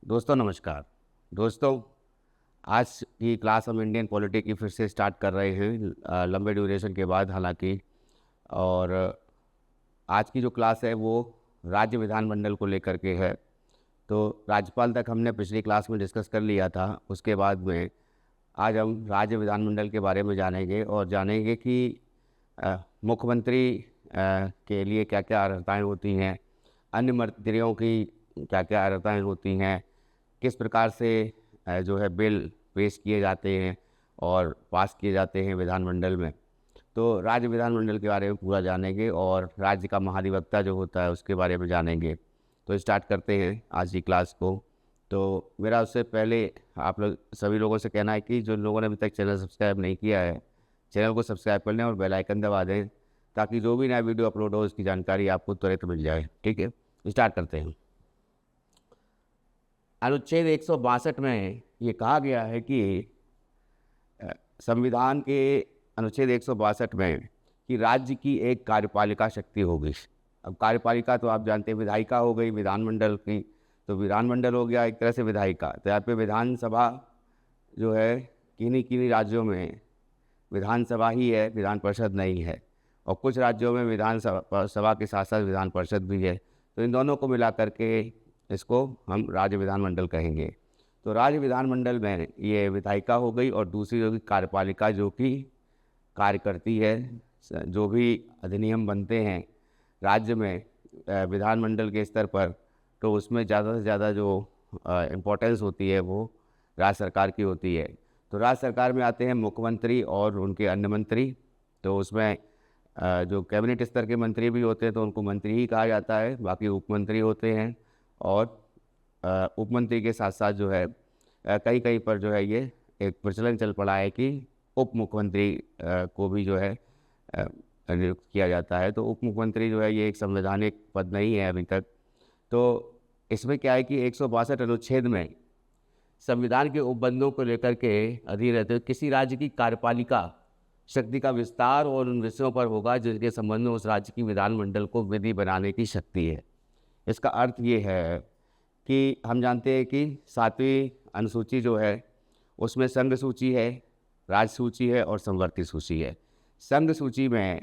दोस्तों नमस्कार। दोस्तों, आज की क्लास हम इंडियन पॉलिटी की फिर से स्टार्ट कर रहे हैं लंबे ड्यूरेशन के बाद हालांकि। और आज की जो क्लास है वो राज्य विधानमंडल को लेकर के है। तो राज्यपाल तक हमने पिछली क्लास में डिस्कस कर लिया था। उसके बाद में आज हम राज्य विधानमंडल के बारे में जानेंगे और जानेंगे कि मुख्यमंत्री के लिए क्या क्या अर्हताएँ होती हैं, अन्य मंत्रियों की क्या क्या अर्हताएँ होती हैं, किस प्रकार से जो है बिल पेश किए जाते हैं और पास किए जाते हैं विधानमंडल में। तो राज्य विधानमंडल के बारे में पूरा जानेंगे और राज्य का महाधिवक्ता जो होता है उसके बारे में जानेंगे। तो स्टार्ट करते हैं आज की क्लास को। तो मेरा उससे पहले आप लोग सभी लोगों से कहना है कि जो लोगों ने अभी तक चैनल सब्सक्राइब नहीं किया है, चैनल को सब्सक्राइब कर लें और बेल आइकन दबा दें ताकि जो भी नया वीडियो अपलोड हो उसकी जानकारी आपको तुरंत मिल जाए। ठीक है, स्टार्ट करते हैं। अनुच्छेद 162 में ये कहा गया है कि संविधान के अनुच्छेद 162 में कि राज्य की एक कार्यपालिका शक्ति होगी। अब कार्यपालिका तो आप जानते हैं, विधायिका हो गई विधानमंडल की, तो विधानमंडल हो गया एक तरह से विधायिका। तो यहाँ पे विधानसभा जो है किन्हीं किन्हीं राज्यों में विधानसभा ही है, विधान परिषद नहीं है, और कुछ राज्यों में विधानसभा सभा के साथ साथ विधान परिषद भी है। तो इन दोनों को मिला करके इसको हम राज्य विधानमंडल कहेंगे। तो राज्य विधानमंडल में ये विधायिका हो गई और दूसरी जो कि कार्यपालिका जो कि कार्य करती है। जो भी अधिनियम बनते हैं राज्य में विधानमंडल के स्तर पर, तो उसमें ज़्यादा से ज़्यादा जो इम्पोर्टेंस होती है वो राज्य सरकार की होती है। तो राज्य सरकार में आते हैं मुख्यमंत्री और उनके अन्य मंत्री। तो उसमें जो कैबिनेट स्तर के मंत्री भी होते हैं तो उनको मंत्री ही कहा जाता है, बाकी उपमंत्री होते हैं। और उपमंत्री के साथ साथ जो है कई कई पर जो है ये एक प्रचलन चल पड़ा है कि उप मुख्यमंत्री को भी जो है नियुक्त किया जाता है। तो उप मुख्यमंत्री जो है ये एक संवैधानिक पद नहीं है अभी तक। तो इसमें क्या है कि 162 अनुच्छेद में संविधान के उपबंधों को लेकर के अधीन रहते हुए किसी राज्य की कार्यपालिका शक्ति का विस्तार और उन विषयों पर होगा जिनके संबंध में उस राज्य की विधानमंडल को विधि बनाने की शक्ति है। इसका अर्थ ये है कि हम जानते हैं कि 7वीं अनुसूची जो है उसमें संघ सूची है, राज्य सूची है और संवर्ती सूची है। संघ सूची में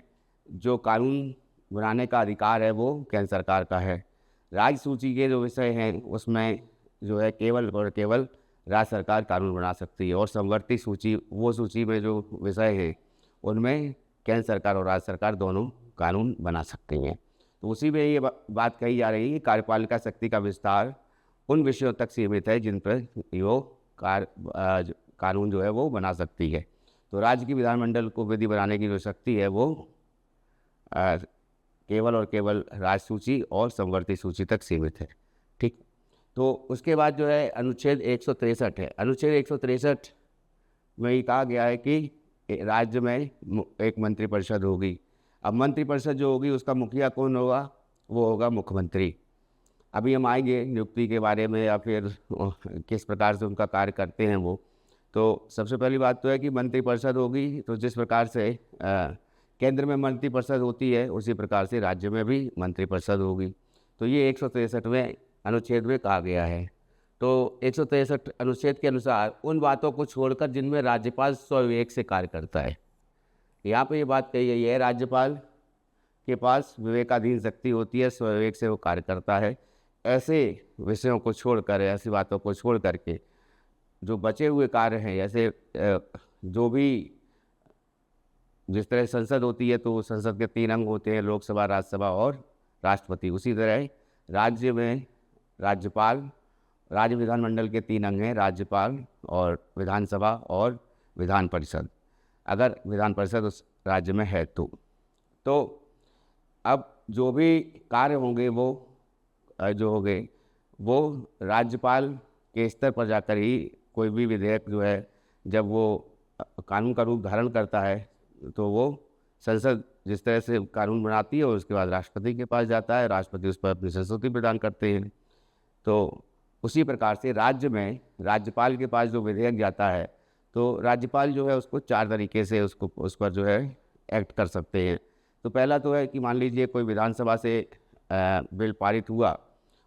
जो कानून बनाने का अधिकार है वो केंद्र सरकार का है। राज्य सूची के जो विषय हैं उसमें जो है केवल और केवल राज्य सरकार कानून बना सकती है। और संवर्ती सूची वो सूची में जो विषय हैं उनमें केंद्र सरकार और राज्य सरकार दोनों कानून बना सकती हैं। तो उसी में ये बात कही जा रही है कि कार्यपालिका शक्ति का विस्तार उन विषयों तक सीमित है जिन पर वो कानून जो है वो बना सकती है। तो राज्य की विधानमंडल को विधि बनाने की जो शक्ति है वो केवल और केवल राज्य सूची और संवर्ती सूची तक सीमित है। ठीक। तो उसके बाद जो है अनुच्छेद 163 है। अनुच्छेद 163 में ये कहा गया है कि राज्य में एक मंत्रिपरिषद होगी। अब मंत्रिपरिषद जो होगी उसका मुखिया कौन होगा? वो होगा मुख्यमंत्री। अभी हम आएंगे नियुक्ति के बारे में या फिर किस प्रकार से उनका कार्य करते हैं वो। तो सबसे पहली बात तो है कि मंत्रिपरिषद होगी, तो जिस प्रकार से केंद्र में मंत्रिपरिषद होती है उसी प्रकार से राज्य में भी मंत्रिपरिषद होगी। तो ये 163वें अनुच्छेद में कहा गया है। तो 163 अनुच्छेद के अनुसार उन बातों को छोड़कर जिनमें राज्यपाल स्वविवेक से कार्य करता है। यहाँ पे ये बात कही गई है, राज्यपाल के पास विवेकाधीन शक्ति होती है, स्वविवेक से वो कार्य करता है। ऐसे विषयों को छोड़कर, ऐसी बातों को छोड़ करके जो बचे हुए कार्य हैं, जैसे जो भी जिस तरह संसद होती है तो संसद के 3 अंग होते हैं, लोकसभा, राज्यसभा और राष्ट्रपति। उसी तरह राज्य में राज्यपाल, राज्य विधानमंडल के 3 अंग हैं, राज्यपाल और विधानसभा और विधान परिषद, अगर विधान परिषद उस राज्य में है तो अब जो भी कार्य होंगे वो जो होंगे वो राज्यपाल के स्तर पर जाकर ही कोई भी विधेयक जो है जब वो कानून का रूप धारण करता है तो वो संसद जिस तरह से कानून बनाती है और उसके बाद राष्ट्रपति के पास जाता है, राष्ट्रपति उस पर अपनी संस्तुति प्रदान करते हैं। तो उसी प्रकार से राज्य में राज्यपाल के पास जो विधेयक जाता है तो राज्यपाल जो है उसको 4 तरीके से उस पर जो है एक्ट कर सकते हैं। तो पहला तो है कि मान लीजिए कोई विधानसभा से बिल पारित हुआ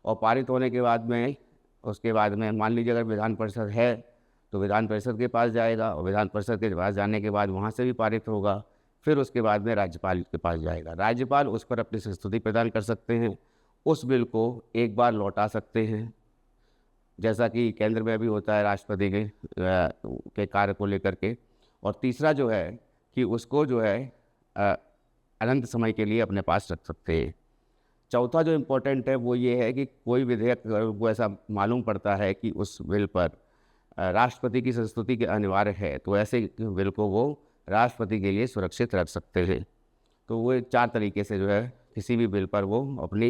और पारित होने के बाद में उसके बाद में मान लीजिए अगर विधान परिषद है तो विधान परिषद के पास जाएगा, और विधान परिषद के पास जाने के बाद वहाँ से भी पारित होगा, फिर उसके बाद में राज्यपाल के पास जाएगा। राज्यपाल उस पर अपनी संस्तुति प्रदान कर सकते हैं, उस बिल को एक बार लौटा सकते हैं, जैसा कि केंद्र में भी होता है राष्ट्रपति के कार्य को लेकर के। और तीसरा जो है कि उसको जो है अनंत समय के लिए अपने पास रख सकते हैं। चौथा जो इम्पोर्टेंट है वो ये है कि कोई विधेयक वो ऐसा मालूम पड़ता है कि उस बिल पर राष्ट्रपति की संस्तुति के अनिवार्य है, तो ऐसे बिल को वो राष्ट्रपति के लिए सुरक्षित रख सकते हैं। तो वो 4 तरीके से जो है किसी भी बिल पर वो अपनी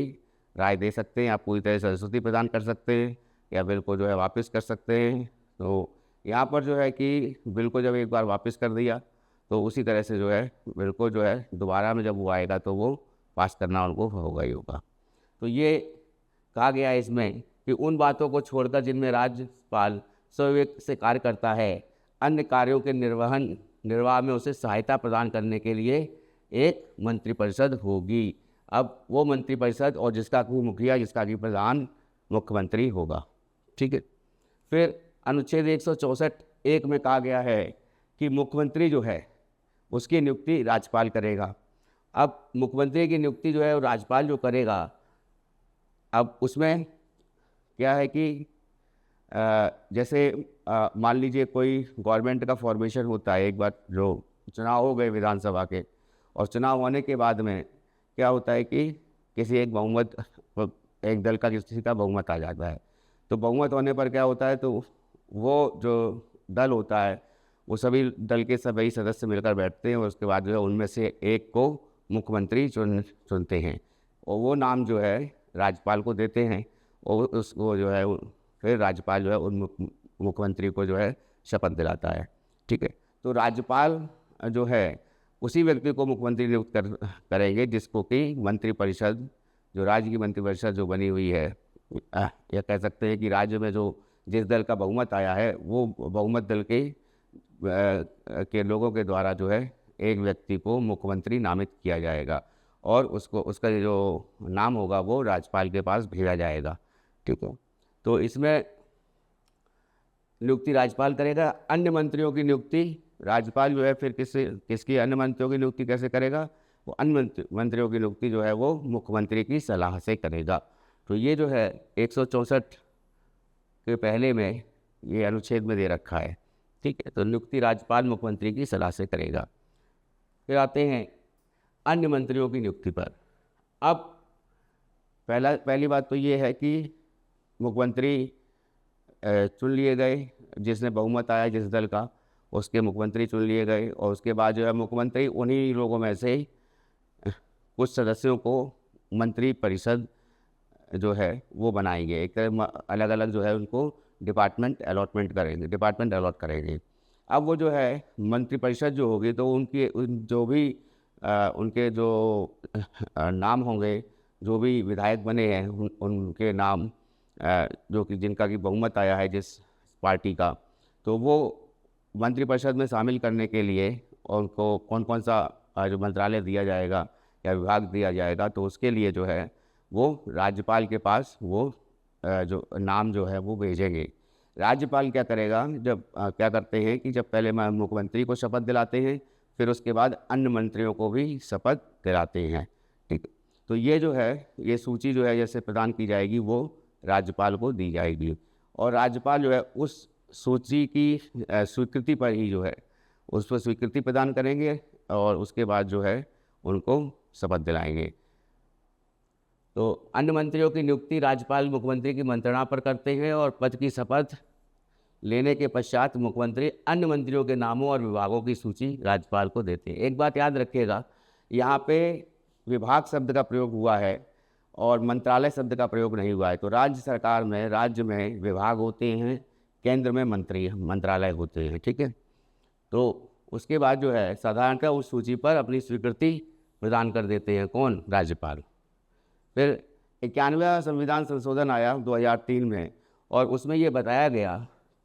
राय दे सकते हैं। आप पूरी तरह से संस्तुति प्रदान कर सकते हैं या बिल को जो है वापस कर सकते हैं। तो यहाँ पर जो है कि बिल को जब एक बार वापस कर दिया तो उसी तरह से जो है बिल को जो है दोबारा में जब वो आएगा तो वो पास करना उनको होगा ही होगा। तो ये कहा गया है इसमें कि उन बातों को छोड़कर जिनमें राज्यपाल स्वविवेक से कार्य करता है, अन्य कार्यों के निर्वाह में उसे सहायता प्रदान करने के लिए एक मंत्रिपरिषद होगी। अब वो मंत्रिपरिषद और जिसका कि मुखिया, जिसका कि प्रधान मुख्यमंत्री होगा। ठीक है। फिर अनुच्छेद 164(1) में कहा गया है कि मुख्यमंत्री जो है उसकी नियुक्ति राज्यपाल करेगा। अब मुख्यमंत्री की नियुक्ति जो है वो राज्यपाल जो करेगा, अब उसमें क्या है कि जैसे मान लीजिए कोई गवर्नमेंट का फॉर्मेशन होता है, एक बार जो चुनाव हो गए विधानसभा के, और चुनाव होने के बाद में क्या होता है कि किसी एक दल का किसी का बहुमत आ जाता है। तो बहुमत होने पर क्या होता है, तो वो जो दल होता है वो सभी दल के सभी सदस्य मिलकर बैठते हैं और उसके बाद जो है उनमें से एक को मुख्यमंत्री चुनते हैं, और वो नाम जो है राज्यपाल को देते हैं, और उसको जो है फिर राज्यपाल जो है उन मुख्यमंत्री को जो है शपथ दिलाता है। ठीक है। तो राज्यपाल जो है उसी व्यक्ति को मुख्यमंत्री नियुक्त करेंगे जिसको कि मंत्रिपरिषद, जो राज्य की मंत्रिपरिषद जो बनी हुई है, या कह सकते हैं कि राज्य में जो जिस दल का बहुमत आया है वो बहुमत दल के लोगों के द्वारा जो है एक व्यक्ति को मुख्यमंत्री नामित किया जाएगा, और उसका जो नाम होगा वो राज्यपाल के पास भेजा जाएगा। ठीक है। तो इसमें नियुक्ति राज्यपाल करेगा। अन्य मंत्रियों की नियुक्ति राज्यपाल जो है फिर किसकी अन्य मंत्रियों की नियुक्ति कैसे करेगा, वो अन्य मंत्रियों की नियुक्ति जो है वो मुख्यमंत्री की सलाह से करेगा। तो ये जो है 164 के पहले में ये अनुच्छेद में दे रखा है। ठीक है। तो नियुक्ति राज्यपाल मुख्यमंत्री की सलाह से करेगा। फिर आते हैं अन्य मंत्रियों की नियुक्ति पर। अब पहली बात तो ये है कि मुख्यमंत्री चुन लिए गए, जिसने बहुमत आया जिस दल का, उसके मुख्यमंत्री चुन लिए गए, और उसके बाद जो है मुख्यमंत्री उन्हीं लोगों में से कुछ सदस्यों को मंत्री परिषद जो है वो बनाएंगे। एक तरह अलग अलग जो है उनको डिपार्टमेंट अलॉट करेंगे। अब वो जो है मंत्रिपरिषद जो होगी तो उनके जो नाम होंगे, जो भी विधायक बने हैं उनके नाम, जो कि जिनका कि बहुमत आया है जिस पार्टी का, तो वो मंत्रिपरिषद में शामिल करने के लिए और उनको कौन कौन सा जो मंत्रालय दिया जाएगा या विभाग दिया जाएगा, तो उसके लिए जो है वो राज्यपाल के पास वो जो नाम जो है वो भेजेंगे। राज्यपाल क्या करेगा, क्या करते हैं कि जब पहले मुख्यमंत्री को शपथ दिलाते हैं, फिर उसके बाद अन्य मंत्रियों को भी शपथ दिलाते हैं। ठीक। तो ये जो है ये सूची जो है जैसे प्रदान की जाएगी वो राज्यपाल को दी जाएगी, और राज्यपाल जो है उस सूची की स्वीकृति पर ही जो है उस पर स्वीकृति प्रदान करेंगे, और उसके बाद जो है उनको शपथ दिलाएंगे। तो अन्य मंत्रियों की नियुक्ति राज्यपाल मुख्यमंत्री की मंत्रणा पर करते हैं, और पद की शपथ लेने के पश्चात मुख्यमंत्री अन्य मंत्रियों के नामों और विभागों की सूची राज्यपाल को देते हैं। एक बात याद रखिएगा, यहाँ पे विभाग शब्द का प्रयोग हुआ है और मंत्रालय शब्द का प्रयोग नहीं हुआ है। तो राज्य सरकार में, राज्य में विभाग होते हैं, केंद्र में मंत्रालय होते हैं। ठीक है। तो उसके बाद जो है साधारणतः उस सूची पर अपनी स्वीकृति प्रदान कर देते हैं कौन, राज्यपाल। फिर 91वां संविधान संशोधन आया 2003 में, और उसमें ये बताया गया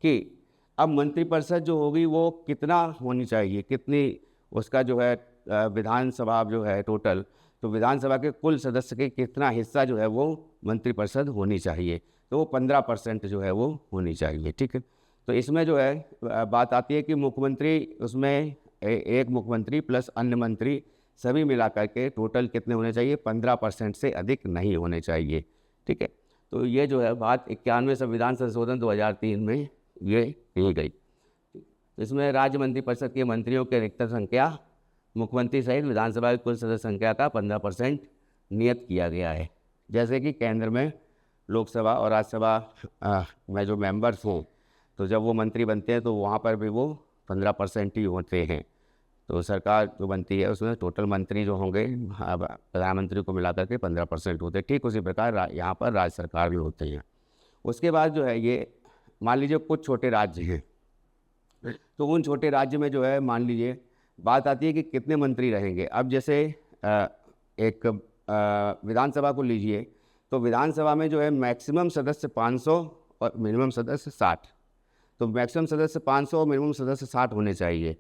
कि अब मंत्रिपरिषद जो होगी वो कितना होनी चाहिए, कितनी उसका जो है विधानसभा जो है टोटल, तो विधानसभा के कुल सदस्य के कितना हिस्सा जो है वो मंत्रिपरिषद होनी चाहिए। तो वो 15% जो है वो होनी चाहिए। ठीक है, तो इसमें जो है बात आती है कि मुख्यमंत्री, उसमें एक मुख्यमंत्री प्लस अन्य मंत्री सभी मिलाकर के टोटल कितने होने चाहिए, 15% से अधिक नहीं होने चाहिए। ठीक है, तो ये जो है बात 91वें संविधान संशोधन 2003 में ये की गई। इसमें राज्य मंत्रिपरिषद के मंत्रियों की अधिकतम संख्या मुख्यमंत्री सहित विधानसभा की कुल सदस्य संख्या का 15% नियत किया गया है। जैसे कि केंद्र में लोकसभा और राज्यसभा में जो मेंबर्स हों, तो जब वो मंत्री बनते हैं तो वहाँ पर भी वो 15% ही होते हैं। तो सरकार जो बनती है उसमें टोटल मंत्री जो होंगे प्रधानमंत्री को मिलाकर के 15% होते हैं। ठीक उसी प्रकार यहाँ पर राज्य सरकार भी होते हैं। उसके बाद जो है ये मान लीजिए कुछ छोटे राज्य हैं, तो उन छोटे राज्य में जो है मान लीजिए बात आती है कि कितने मंत्री रहेंगे। अब जैसे एक विधानसभा को लीजिए, तो विधानसभा में जो है मैक्सिमम सदस्य 500 और मिनिमम सदस्य 60। तो मैक्सिमम सदस्य 500 और मिनिमम सदस्य 60 होने चाहिए।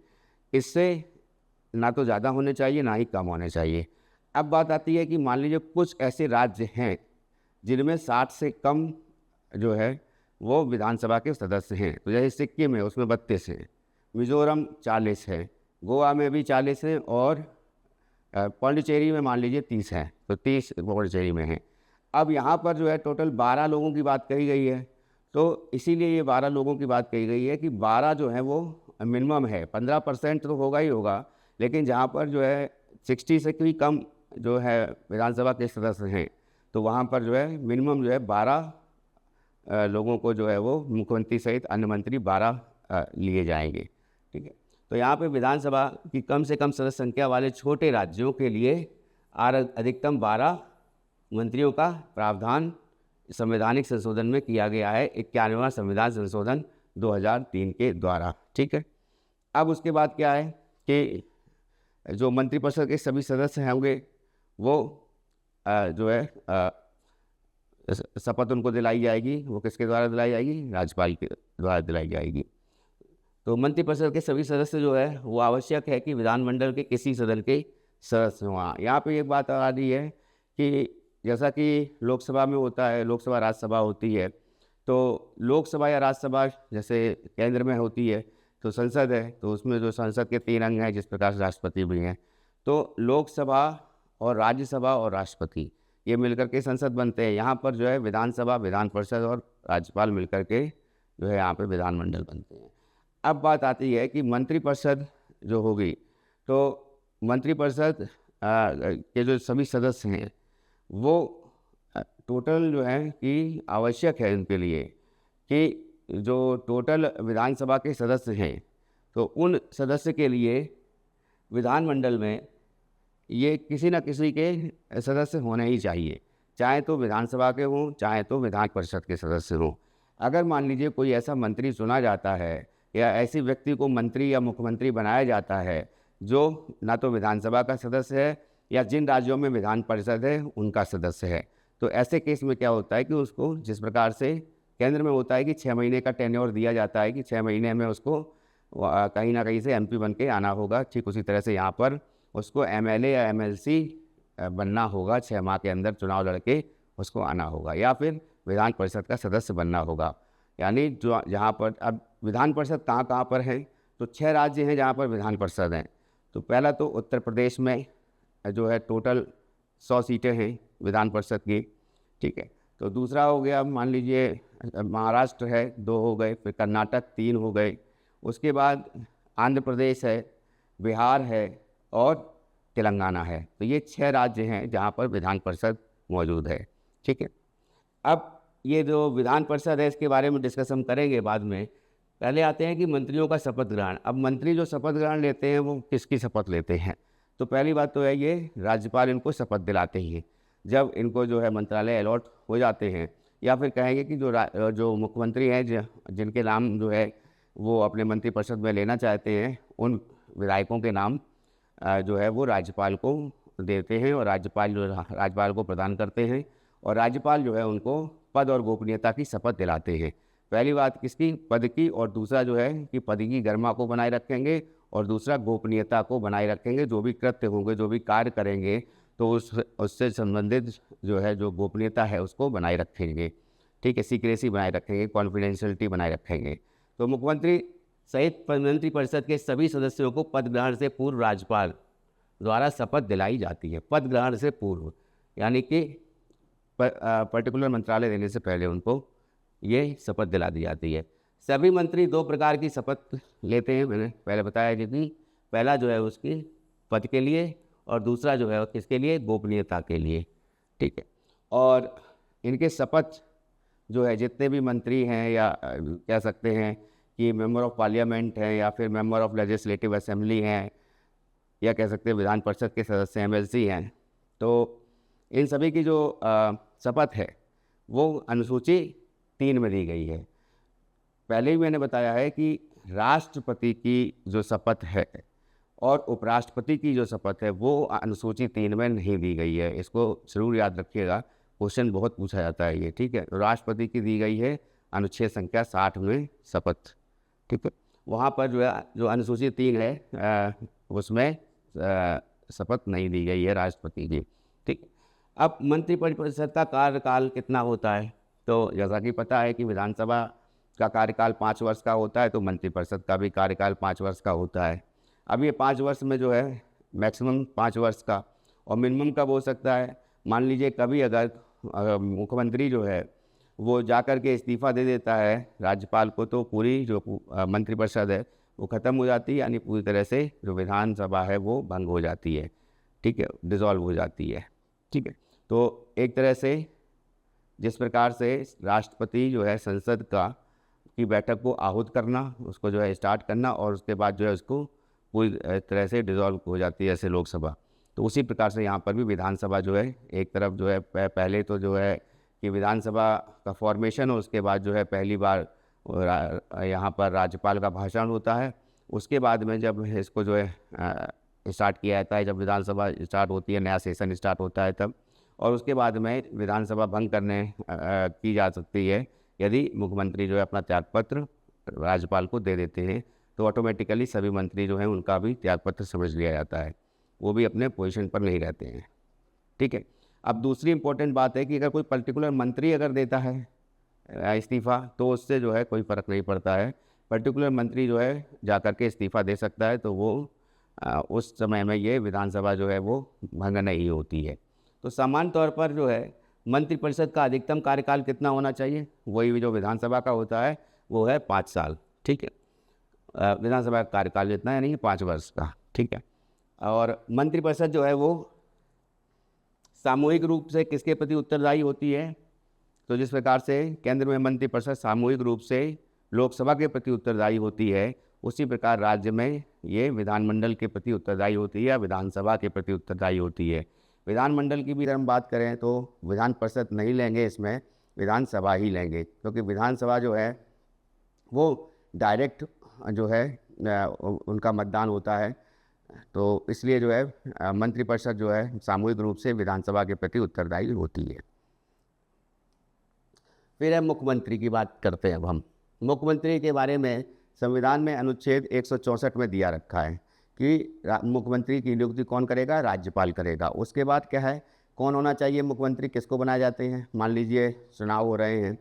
इससे ना तो ज़्यादा होने चाहिए ना ही कम होने चाहिए। अब बात आती है कि मान लीजिए कुछ ऐसे राज्य हैं जिनमें 60 से कम जो है वो विधानसभा के सदस्य हैं। तो जैसे सिक्किम है, उसमें 32 हैं, मिज़ोरम 40 है, गोवा में भी 40 हैं, और पौंडीचेरी में मान लीजिए 30 हैं, तो 30 पौंडीचेरी में हैं। अब यहाँ पर जो है टोटल 12 लोगों की बात कही गई है। तो इसीलिए ये 12 लोगों की बात कही गई है कि 12 जो है वो मिनिमम है। 15% तो होगा ही होगा, लेकिन जहाँ पर जो है 60 से भी कम जो है विधानसभा के सदस्य हैं, तो वहाँ पर जो है मिनिमम जो है 12 लोगों को जो है वो मुख्यमंत्री सहित अन्य मंत्री 12 लिए जाएंगे। ठीक है, तो यहाँ पे विधानसभा की कम से कम सदस्य संख्या वाले छोटे राज्यों के लिए अधिकतम 12 मंत्रियों का प्रावधान संवैधानिक संशोधन में किया गया है, 91वां संविधान संशोधन 2003 के द्वारा। ठीक है, अब उसके बाद क्या है कि जो मंत्रिपरिषद के सभी सदस्य होंगे वो जो है शपथ उनको दिलाई जाएगी। वो किसके द्वारा दिलाई जाएगी? राज्यपाल के द्वारा दिलाई जाएगी। तो मंत्रिपरिषद के सभी सदस्य जो है वो आवश्यक है कि विधानमंडल के किसी सदन के सदस्य हों। यहाँ पे एक बात आ रही है कि जैसा कि लोकसभा में होता है, लोकसभा राज्यसभा होती है, तो लोकसभा या राज्यसभा जैसे केंद्र में होती है तो संसद है, तो उसमें जो संसद के 3 अंग हैं, जिस प्रकार से राष्ट्रपति भी हैं, तो लोकसभा और राज्यसभा और राष्ट्रपति ये मिलकर के संसद बनते हैं। यहाँ पर जो है विधानसभा, विधान परिषद और राज्यपाल मिलकर के जो है यहाँ पे विधानमंडल बनते हैं। अब बात आती है कि मंत्रिपरिषद जो होगी, तो मंत्रिपरिषद के जो सभी सदस्य हैं वो टोटल जो है कि आवश्यक है उनके लिए कि जो टोटल विधानसभा के सदस्य हैं, तो उन सदस्य के लिए विधानमंडल में ये किसी न किसी के सदस्य होने ही चाहिए, चाहे तो विधानसभा के हों चाहे तो विधान परिषद के सदस्य हों। अगर मान लीजिए कोई ऐसा मंत्री चुना जाता है या ऐसे व्यक्ति को मंत्री या मुख्यमंत्री बनाया जाता है जो ना तो विधानसभा का सदस्य है या जिन राज्यों में विधान परिषद है उनका सदस्य है, तो ऐसे केस में क्या होता है कि उसको जिस प्रकार से केंद्र में होता है कि 6 महीने का टेन्योर दिया जाता है कि 6 महीने में उसको कहीं ना कहीं से MP बन के आना होगा, ठीक उसी तरह से यहाँ पर उसको MLA या MLC बनना होगा, 6 माह के अंदर चुनाव लड़के उसको आना होगा, या फिर विधान परिषद का सदस्य बनना होगा। यानी जो जहाँ पर अब विधान परिषद कहाँ पर है, तो 6 राज्य हैं जहाँ पर विधान परिषद हैं। तो पहला तो उत्तर प्रदेश में जो है टोटल 100 सीटें हैं विधान परिषद की। ठीक है, तो दूसरा हो गया मान लीजिए महाराष्ट्र है, 2 हो गए, फिर कर्नाटक 3 हो गए, उसके बाद आंध्र प्रदेश है, बिहार है और तेलंगाना है। तो ये 6 राज्य हैं जहाँ पर विधान परिषद मौजूद है। ठीक है, अब ये जो विधान परिषद है इसके बारे में डिस्कस हम करेंगे बाद में। पहले आते हैं कि मंत्रियों का शपथ ग्रहण। अब मंत्री जो शपथ ग्रहण लेते हैं वो किसकी शपथ लेते हैं? तो पहली बात तो है ये राज्यपाल इनको शपथ दिलाते हैं जब इनको जो है मंत्रालय अलॉट हो जाते हैं, या फिर कहेंगे कि जो मुख्यमंत्री हैं जिनके नाम जो है वो अपने मंत्रिपरिषद में लेना चाहते हैं, उन विधायकों के नाम जो है वो राज्यपाल को देते हैं और राज्यपाल को प्रदान करते हैं, और राज्यपाल जो है उनको पद और गोपनीयता की शपथ दिलाते हैं। पहली बात किसकी? पद की, और दूसरा जो है कि पद की गरिमा को बनाए रखेंगे और दूसरा गोपनीयता को बनाए रखेंगे। जो भी कृत्य होंगे, जो भी कार्य करेंगे, तो उससे संबंधित जो है जो गोपनीयता है उसको बनाए रखेंगे। ठीक है, सीक्रेसी बनाए रखेंगे, कॉन्फिडेंशियलिटी बनाए रखेंगे। तो मुख्यमंत्री सहित मंत्रिपरिषद के सभी सदस्यों को पद ग्रहण से पूर्व राज्यपाल द्वारा शपथ दिलाई जाती है। पद ग्रहण से पूर्व यानी कि पर्टिकुलर मंत्रालय देने से पहले उनको ये शपथ दिला दी जाती है। सभी मंत्री 2 प्रकार की शपथ लेते हैं, मैंने पहले बताया कि पहला जो है उसकी पद के लिए और दूसरा जो है किसके लिए, गोपनीयता के लिए। ठीक है, और इनके शपथ जो है जितने भी मंत्री हैं या कह सकते हैं कि मेंबर ऑफ पार्लियामेंट हैं या फिर मेंबर ऑफ लेजिस्लेटिव असेंबली हैं या कह सकते हैं विधान परिषद के सदस्य MLC हैं, तो इन सभी की जो शपथ है वो अनुसूची 3 में दी गई है। पहले ही मैंने बताया है कि राष्ट्रपति की जो शपथ है और उपराष्ट्रपति की जो शपथ है वो अनुसूची 3 में नहीं दी गई है। इसको जरूर याद रखिएगा, क्वेश्चन बहुत पूछा जाता है ये। ठीक है, राष्ट्रपति की दी गई है अनुच्छेद संख्या 60 में शपथ। ठीक है, वहाँ पर जो है जो अनुसूची 3 है उसमें शपथ नहीं दी गई है राष्ट्रपति की। ठीक, अब मंत्रिपरिषद का कार्यकाल कितना होता है, तो जैसा कि पता है कि विधानसभा का कार्यकाल 5 वर्ष का होता है, तो मंत्रिपरिषद का भी कार्यकाल 5 वर्ष का होता है। अब ये 5 वर्ष में जो है मैक्सिमम 5 वर्ष का और मिनिमम कब हो सकता है, मान लीजिए कभी अगर मुख्यमंत्री जो है वो जाकर के इस्तीफ़ा दे देता है राज्यपाल को, तो पूरी जो मंत्रिपरिषद है वो ख़त्म हो जाती है, यानी पूरी तरह से जो विधानसभा है वो भंग हो जाती है। ठीक है, डिसॉल्व हो जाती है। ठीक है, तो एक तरह से जिस प्रकार से राष्ट्रपति जो है संसद की बैठक को आहूत करना, उसको जो है स्टार्ट करना और उसके बाद जो है उसको पूरी तरह से डिसॉल्व हो जाती है जैसे लोकसभा, तो उसी प्रकार से यहाँ पर भी विधानसभा जो है एक तरफ जो है पहले तो जो है कि विधानसभा का फॉर्मेशन हो, उसके बाद जो है पहली बार यहाँ पर राज्यपाल का भाषण होता है। उसके बाद में जब इसको जो है स्टार्ट किया जाता है, जब विधानसभा स्टार्ट होती है, नया सेशन स्टार्ट होता है तब, और उसके बाद में विधानसभा भंग करने की जा सकती है यदि मुख्यमंत्री जो है अपना त्यागपत्र राज्यपाल को दे देते हैं, तो ऑटोमेटिकली सभी मंत्री जो हैं उनका भी त्यागपत्र समझ लिया जाता है, वो भी अपने पोजीशन पर नहीं रहते हैं। ठीक है, अब दूसरी इम्पोर्टेंट बात है कि अगर कोई पर्टिकुलर मंत्री अगर देता है इस्तीफ़ा तो उससे जो है कोई फ़र्क नहीं पड़ता है। पर्टिकुलर मंत्री जो है जा कर के इस्तीफ़ा दे सकता है, तो वो उस समय में ये विधानसभा जो है वो भंग नहीं होती है। तो सामान्य तौर पर जो है मंत्रिपरिषद का अधिकतम कार्यकाल कितना होना चाहिए, वही जो विधानसभा का होता है वो है 5 साल। ठीक है, विधानसभा का कार्यकाल जितना है नहीं 5 वर्ष का। ठीक है, और मंत्रिपरिषद जो है वो सामूहिक रूप से किसके प्रति उत्तरदायी होती है, तो जिस प्रकार से केंद्र में मंत्रिपरिषद सामूहिक रूप से लोकसभा के प्रति उत्तरदायी होती है, उसी प्रकार राज्य में ये विधानमंडल के प्रति उत्तरदायी होती है या विधानसभा के प्रति उत्तरदायी होती है। विधानमंडल की भी अगर हम बात करें तो विधान परिषद नहीं लेंगे, इसमें विधानसभा ही लेंगे, क्योंकि विधानसभा जो है वो डायरेक्ट जो है उनका मतदान होता है, तो इसलिए जो है मंत्रिपरिषद जो है सामूहिक रूप से विधानसभा के प्रति उत्तरदायी होती है। फिर है मुख्यमंत्री की बात करते हैं। अब हम मुख्यमंत्री के बारे में संविधान में अनुच्छेद 164 में दिया रखा है कि मुख्यमंत्री की नियुक्ति कौन करेगा, राज्यपाल करेगा। उसके बाद क्या है, कौन होना चाहिए मुख्यमंत्री, किसको बनाए जाते हैं, मान लीजिए चुनाव हो रहे हैं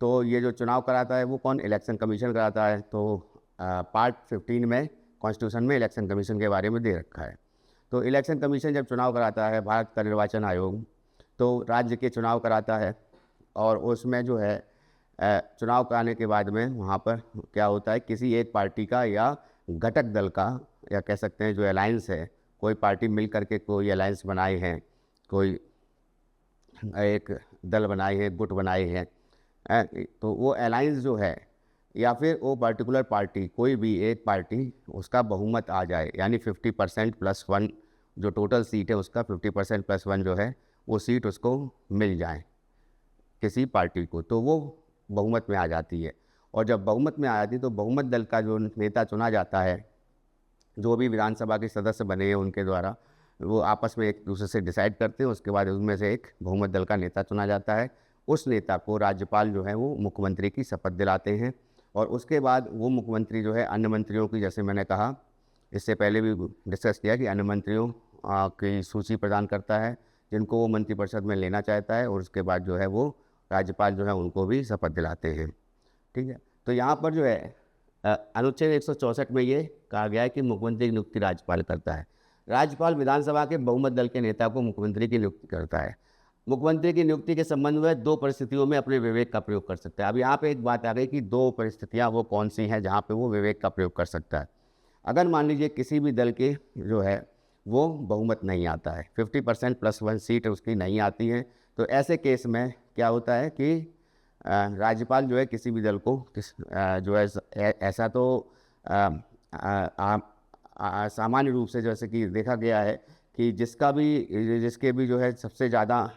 तो ये जो चुनाव कराता है वो कौन, इलेक्शन कमीशन कराता है। तो पार्ट 15 में कॉन्स्टिट्यूशन में इलेक्शन कमीशन के बारे में दे रखा है। तो इलेक्शन कमीशन जब चुनाव कराता है, भारत का निर्वाचन आयोग तो राज्य के चुनाव कराता है, और उसमें जो है चुनाव कराने के बाद में वहाँ पर क्या होता है, किसी एक पार्टी का या घटक दल का या कह सकते हैं जो अलायंस है, कोई पार्टी मिल करके कोई अलायंस बनाए हैं, कोई एक दल बनाए हैं, गुट बनाए हैं, तो वो अलायंस जो है या फिर वो पर्टिकुलर पार्टी कोई भी एक पार्टी उसका बहुमत आ जाए, यानी 50% + 1 जो टोटल सीट है उसका 50% + 1 जो है वो सीट उसको मिल जाए किसी पार्टी को, तो वो बहुमत में आ जाती है। और जब बहुमत में आ जाती है तो बहुमत दल का जो नेता चुना जाता है, जो भी विधानसभा के सदस्य बने हैं उनके द्वारा, वो आपस में एक दूसरे से डिसाइड करते हैं। उसके बाद उनमें से एक बहुमत दल का नेता चुना जाता है, उस नेता को राज्यपाल जो है वो मुख्यमंत्री की शपथ दिलाते हैं। और उसके बाद वो मुख्यमंत्री जो है अन्य मंत्रियों की, जैसे मैंने कहा इससे पहले भी डिस्कस किया कि अन्य मंत्रियों की सूची प्रदान करता है जिनको वो मंत्रिपरिषद में लेना चाहता है, और उसके बाद जो है वो राज्यपाल जो है उनको भी शपथ दिलाते हैं। ठीक है, तो यहाँ पर जो है अनुच्छेद 164 में ये कहा गया है कि मुख्यमंत्री की नियुक्ति राज्यपाल करता है। राज्यपाल विधानसभा के बहुमत दल के नेता को मुख्यमंत्री की नियुक्ति करता है। मुख्यमंत्री की नियुक्ति के संबंध में 2 परिस्थितियों में अपने विवेक का प्रयोग कर सकता है। अब यहाँ पे एक बात आ गई कि 2 परिस्थितियाँ वो कौन सी हैं जहाँ पे वो विवेक का प्रयोग कर सकता है। अगर मान लीजिए किसी भी दल के जो है वो बहुमत नहीं आता है, 50% + 1 सीट उसकी नहीं आती है, तो ऐसे केस में क्या होता है कि राज्यपाल जो है किसी भी दल को जो है ऐसा तो सामान्य रूप से जैसे कि देखा गया है कि जिसके भी जो है सबसे ज़्यादा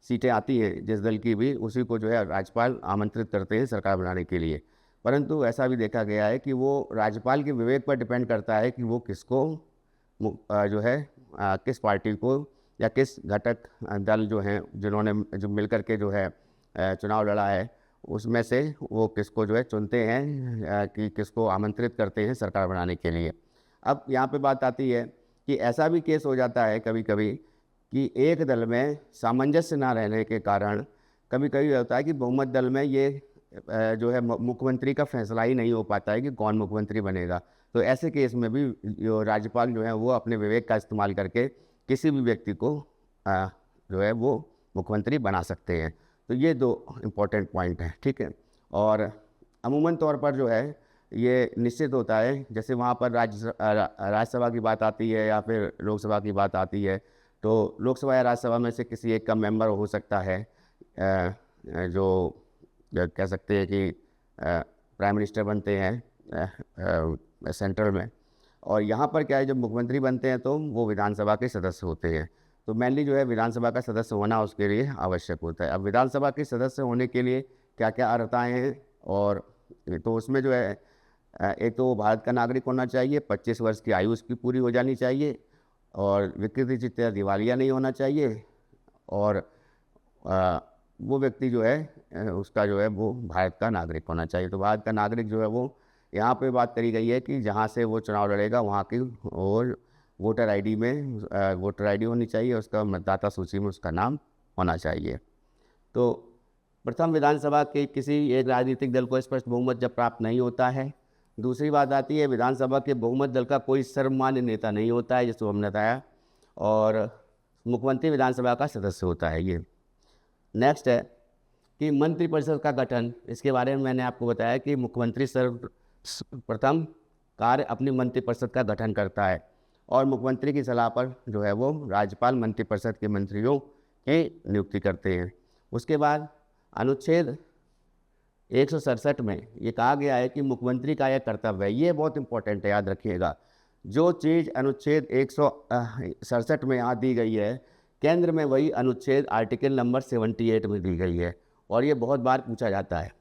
सीटें आती हैं जिस दल की भी, उसी को जो है राज्यपाल आमंत्रित करते हैं सरकार बनाने के लिए। परंतु ऐसा भी देखा गया है कि वो राज्यपाल के विवेक पर डिपेंड करता है कि वो किसको जो है किस पार्टी को या किस घटक दल जो हैं जिन्होंने जो मिलकर के जो है चुनाव लड़ा है, उसमें से वो किसको जो है चुनते हैं कि किसको आमंत्रित करते हैं सरकार बनाने के लिए। अब यहाँ पे बात आती है कि ऐसा भी केस हो जाता है कभी कभी कि एक दल में सामंजस्य ना रहने के कारण कभी कभी होता है कि बहुमत दल में ये जो है मुख्यमंत्री का फैसला ही नहीं हो पाता है कि कौन मुख्यमंत्री बनेगा। तो ऐसे केस में भी जो राज्यपाल जो है वो अपने विवेक का इस्तेमाल करके किसी भी व्यक्ति को जो है वो मुख्यमंत्री बना सकते हैं। तो ये 2 इम्पोर्टेंट पॉइंट हैं। ठीक है, और अमूमन तौर पर जो है ये निश्चित होता है, जैसे वहाँ पर राज्यसभा की बात आती है या फिर लोकसभा की बात आती है, तो लोकसभा या राज्यसभा में से किसी एक का मेंबर हो सकता है जो कह सकते हैं कि प्राइम मिनिस्टर बनते हैं सेंट्रल में। और यहाँ पर क्या है, जब मुख्यमंत्री बनते हैं तो वो विधानसभा के सदस्य होते हैं। तो मेनली जो है विधानसभा का सदस्य होना उसके लिए आवश्यक होता है। अब विधानसभा के सदस्य होने के लिए क्या क्या अर्हताएँ हैं, और तो उसमें जो है एक तो भारत का नागरिक होना चाहिए, 25 वर्ष की आयु उसकी पूरी हो जानी चाहिए, और विकृतिचित या दिवालिया नहीं होना चाहिए, और वो व्यक्ति जो है उसका जो है वो भारत का नागरिक होना चाहिए। तो भारत का नागरिक जो है वो यहाँ पे बात करी गई है कि जहाँ से वो चुनाव लड़ेगा वहाँ की और वोटर आईडी में वोटर आईडी होनी चाहिए, उसका मतदाता सूची में उसका नाम होना चाहिए। तो प्रथम विधानसभा के किसी एक राजनीतिक दल को स्पष्ट बहुमत जब प्राप्त नहीं होता है। दूसरी बात आती है विधानसभा के बहुमत दल का कोई सर्वमान्य नेता नहीं होता है, जिसको हमने बताया, और मुख्यमंत्री विधानसभा का सदस्य होता है। ये नेक्स्ट है कि मंत्रिपरिषद का गठन। इसके बारे में मैंने आपको बताया कि मुख्यमंत्री सर्वप्रथम कार्य अपनी मंत्रिपरिषद का गठन करता है, और मुख्यमंत्री की सलाह पर जो है वो राज्यपाल मंत्रिपरिषद के मंत्रियों की नियुक्ति करते हैं। उसके बाद अनुच्छेद 167 में ये कहा गया है कि मुख्यमंत्री का यह कर्तव्य है, ये बहुत इंपॉर्टेंट है, याद रखिएगा। जो चीज़ अनुच्छेद 167 में यहाँ दी गई है, केंद्र में वही अनुच्छेद आर्टिकल नंबर 78 में दी गई है। और ये बहुत बार पूछा जाता है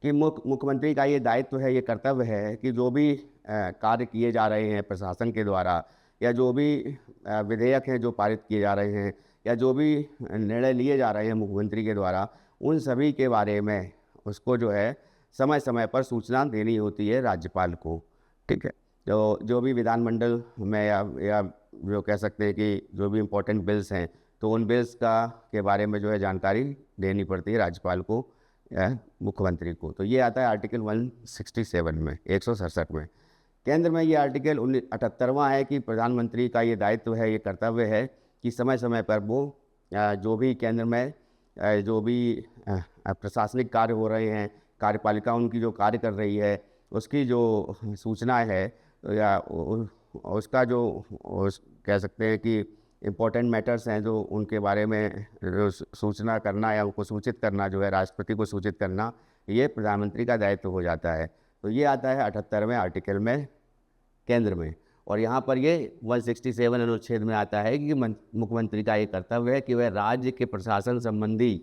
कि मुख्यमंत्री का ये दायित्व है, ये कर्तव्य है कि जो भी कार्य किए जा रहे हैं प्रशासन के द्वारा, या जो भी विधेयक हैं जो पारित किए जा रहे हैं, या जो भी निर्णय लिए जा रहे हैं मुख्यमंत्री के द्वारा, उन सभी के बारे में उसको जो है समय समय पर सूचना देनी होती है राज्यपाल को। ठीक है, तो जो भी विधानमंडल में या जो कह सकते हैं कि जो भी इम्पोर्टेंट बिल्स हैं, तो उन बिल्स के बारे में जो है जानकारी देनी पड़ती है राज्यपाल को मुख्यमंत्री को। तो ये आता है आर्टिकल 167 में, 167 में। केंद्र में ये आर्टिकल 78वां है कि प्रधानमंत्री का ये दायित्व है, ये कर्तव्य है कि समय समय पर वो जो भी केंद्र में जो भी प्रशासनिक कार्य हो रहे हैं, कार्यपालिका उनकी जो कार्य कर रही है, उसकी जो सूचना है या उसका जो कह सकते हैं कि इम्पोर्टेंट मैटर्स हैं जो उनके बारे में जो सूचना करना या उनको सूचित करना, जो है राष्ट्रपति को सूचित करना, ये प्रधानमंत्री का दायित्व हो जाता है। तो ये आता है 78वें आर्टिकल में केंद्र में। और यहाँ पर ये 167 अनुच्छेद में आता है कि मुख्यमंत्री का ये कर्तव्य है कि वह राज्य के प्रशासन संबंधी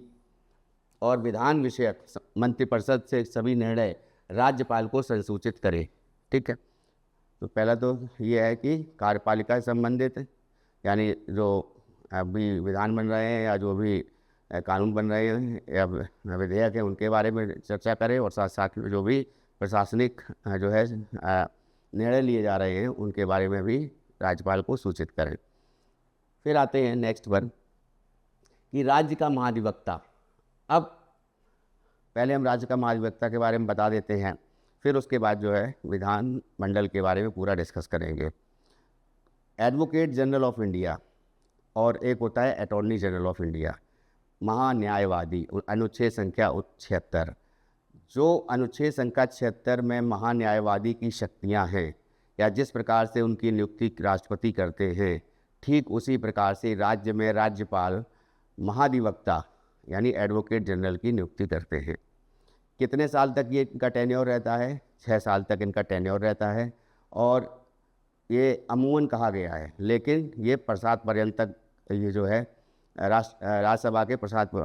और विधान विषयक मंत्रिपरिषद से सभी निर्णय राज्यपाल को संसूचित करे। ठीक है, तो पहला तो ये है कि कार्यपालिका से संबंधित, यानी जो अभी विधान बन रहे हैं या जो भी कानून बन रहे हैं या विधेयक हैं उनके बारे में चर्चा करें, और साथ साथ जो भी प्रशासनिक जो है निर्णय लिए जा रहे हैं उनके बारे में भी राज्यपाल को सूचित करें। फिर आते हैं नेक्स्ट वन कि राज्य का महाधिवक्ता। अब पहले हम राज्य का महाधिवक्ता के बारे में बता देते हैं, फिर उसके बाद जो है विधान मंडल के बारे में पूरा डिस्कस करेंगे। एडवोकेट जनरल ऑफ इंडिया और एक होता है अटॉर्नी जनरल ऑफ इंडिया, महान्यायवादी, अनुच्छेद संख्या 76। जो अनुच्छेद संख्या 76 में महान्यायवादी की शक्तियां हैं या जिस प्रकार से उनकी नियुक्ति राष्ट्रपति करते हैं, ठीक उसी प्रकार से राज्य में राज्यपाल महाधिवक्ता यानी एडवोकेट जनरल की नियुक्ति करते हैं। कितने साल तक ये इनका टेन्योर रहता है? 6 साल तक इनका टेन्योर रहता है। और ये अमूमन कहा गया है, लेकिन ये प्रसाद पर्यंत तक ये जो है राज्यसभा के प्रसाद